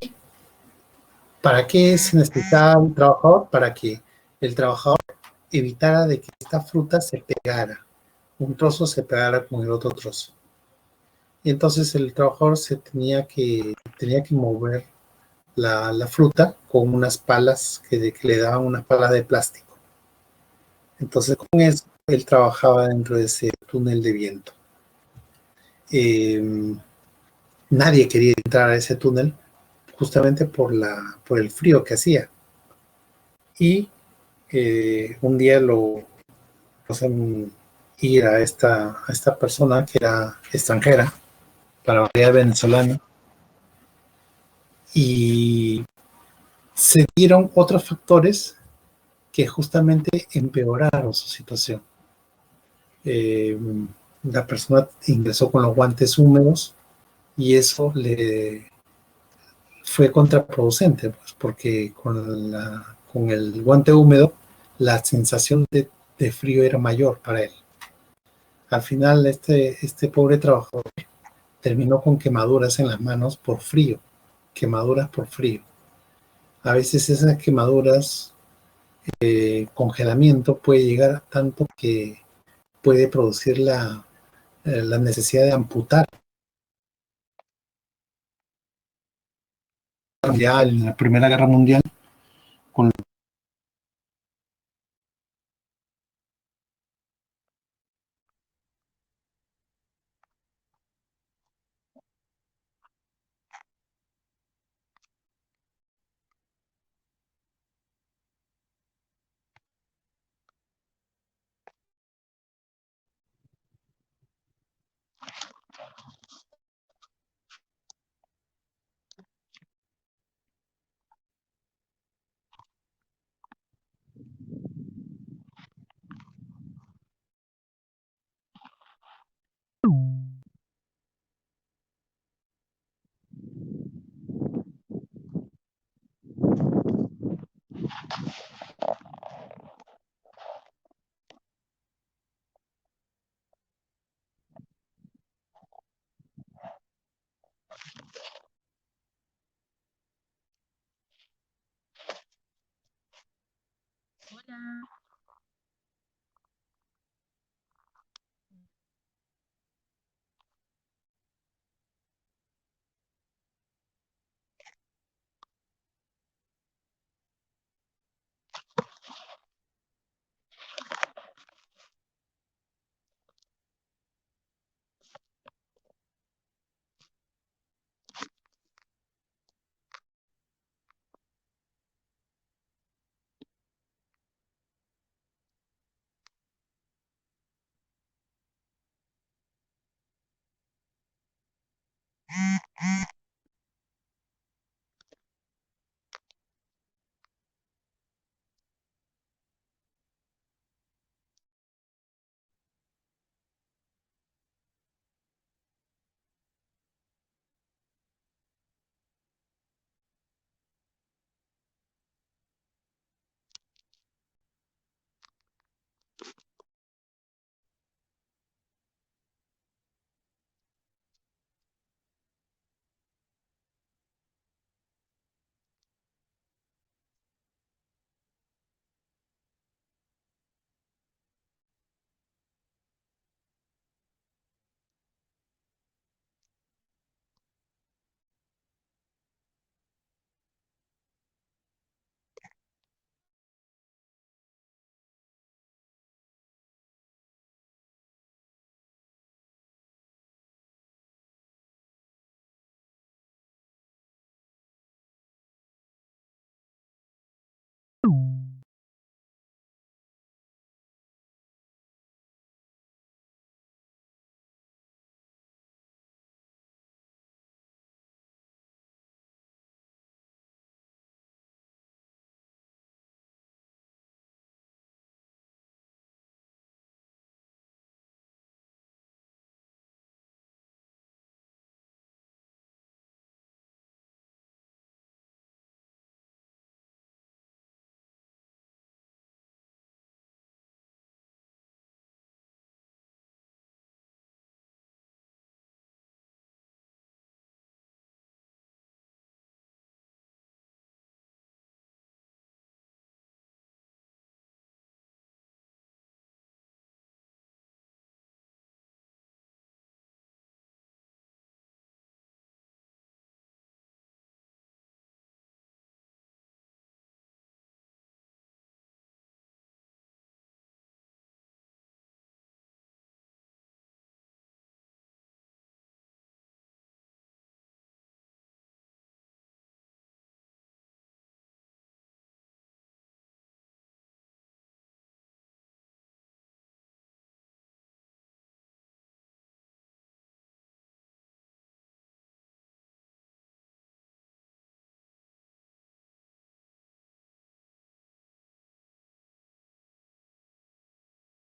¿para qué se necesitaba un trabajador? Para que el trabajador evitara de que esta fruta se pegara, un trozo se pegara con el otro trozo. Y entonces el trabajador tenía que mover la fruta con unas palas que le daban unas palas de plástico. Entonces con eso él trabajaba dentro de ese túnel de viento. Eh, Nadie quería entrar a ese túnel justamente por el frío que hacía. Y un día lo hacen ir a esta persona que era extranjera, para variar venezolana, y se dieron otros factores que justamente empeoraron su situación. Eh, la persona ingresó con los guantes húmedos y eso le fue contraproducente, pues, porque con el guante húmedo la sensación de frío era mayor para él. Al final, este pobre trabajador terminó con quemaduras en las manos por frío, quemaduras por frío. A veces esas quemaduras, congelamiento puede llegar a tanto que puede producir la necesidad de amputar. Ya en la Primera Guerra Mundial, con Hola.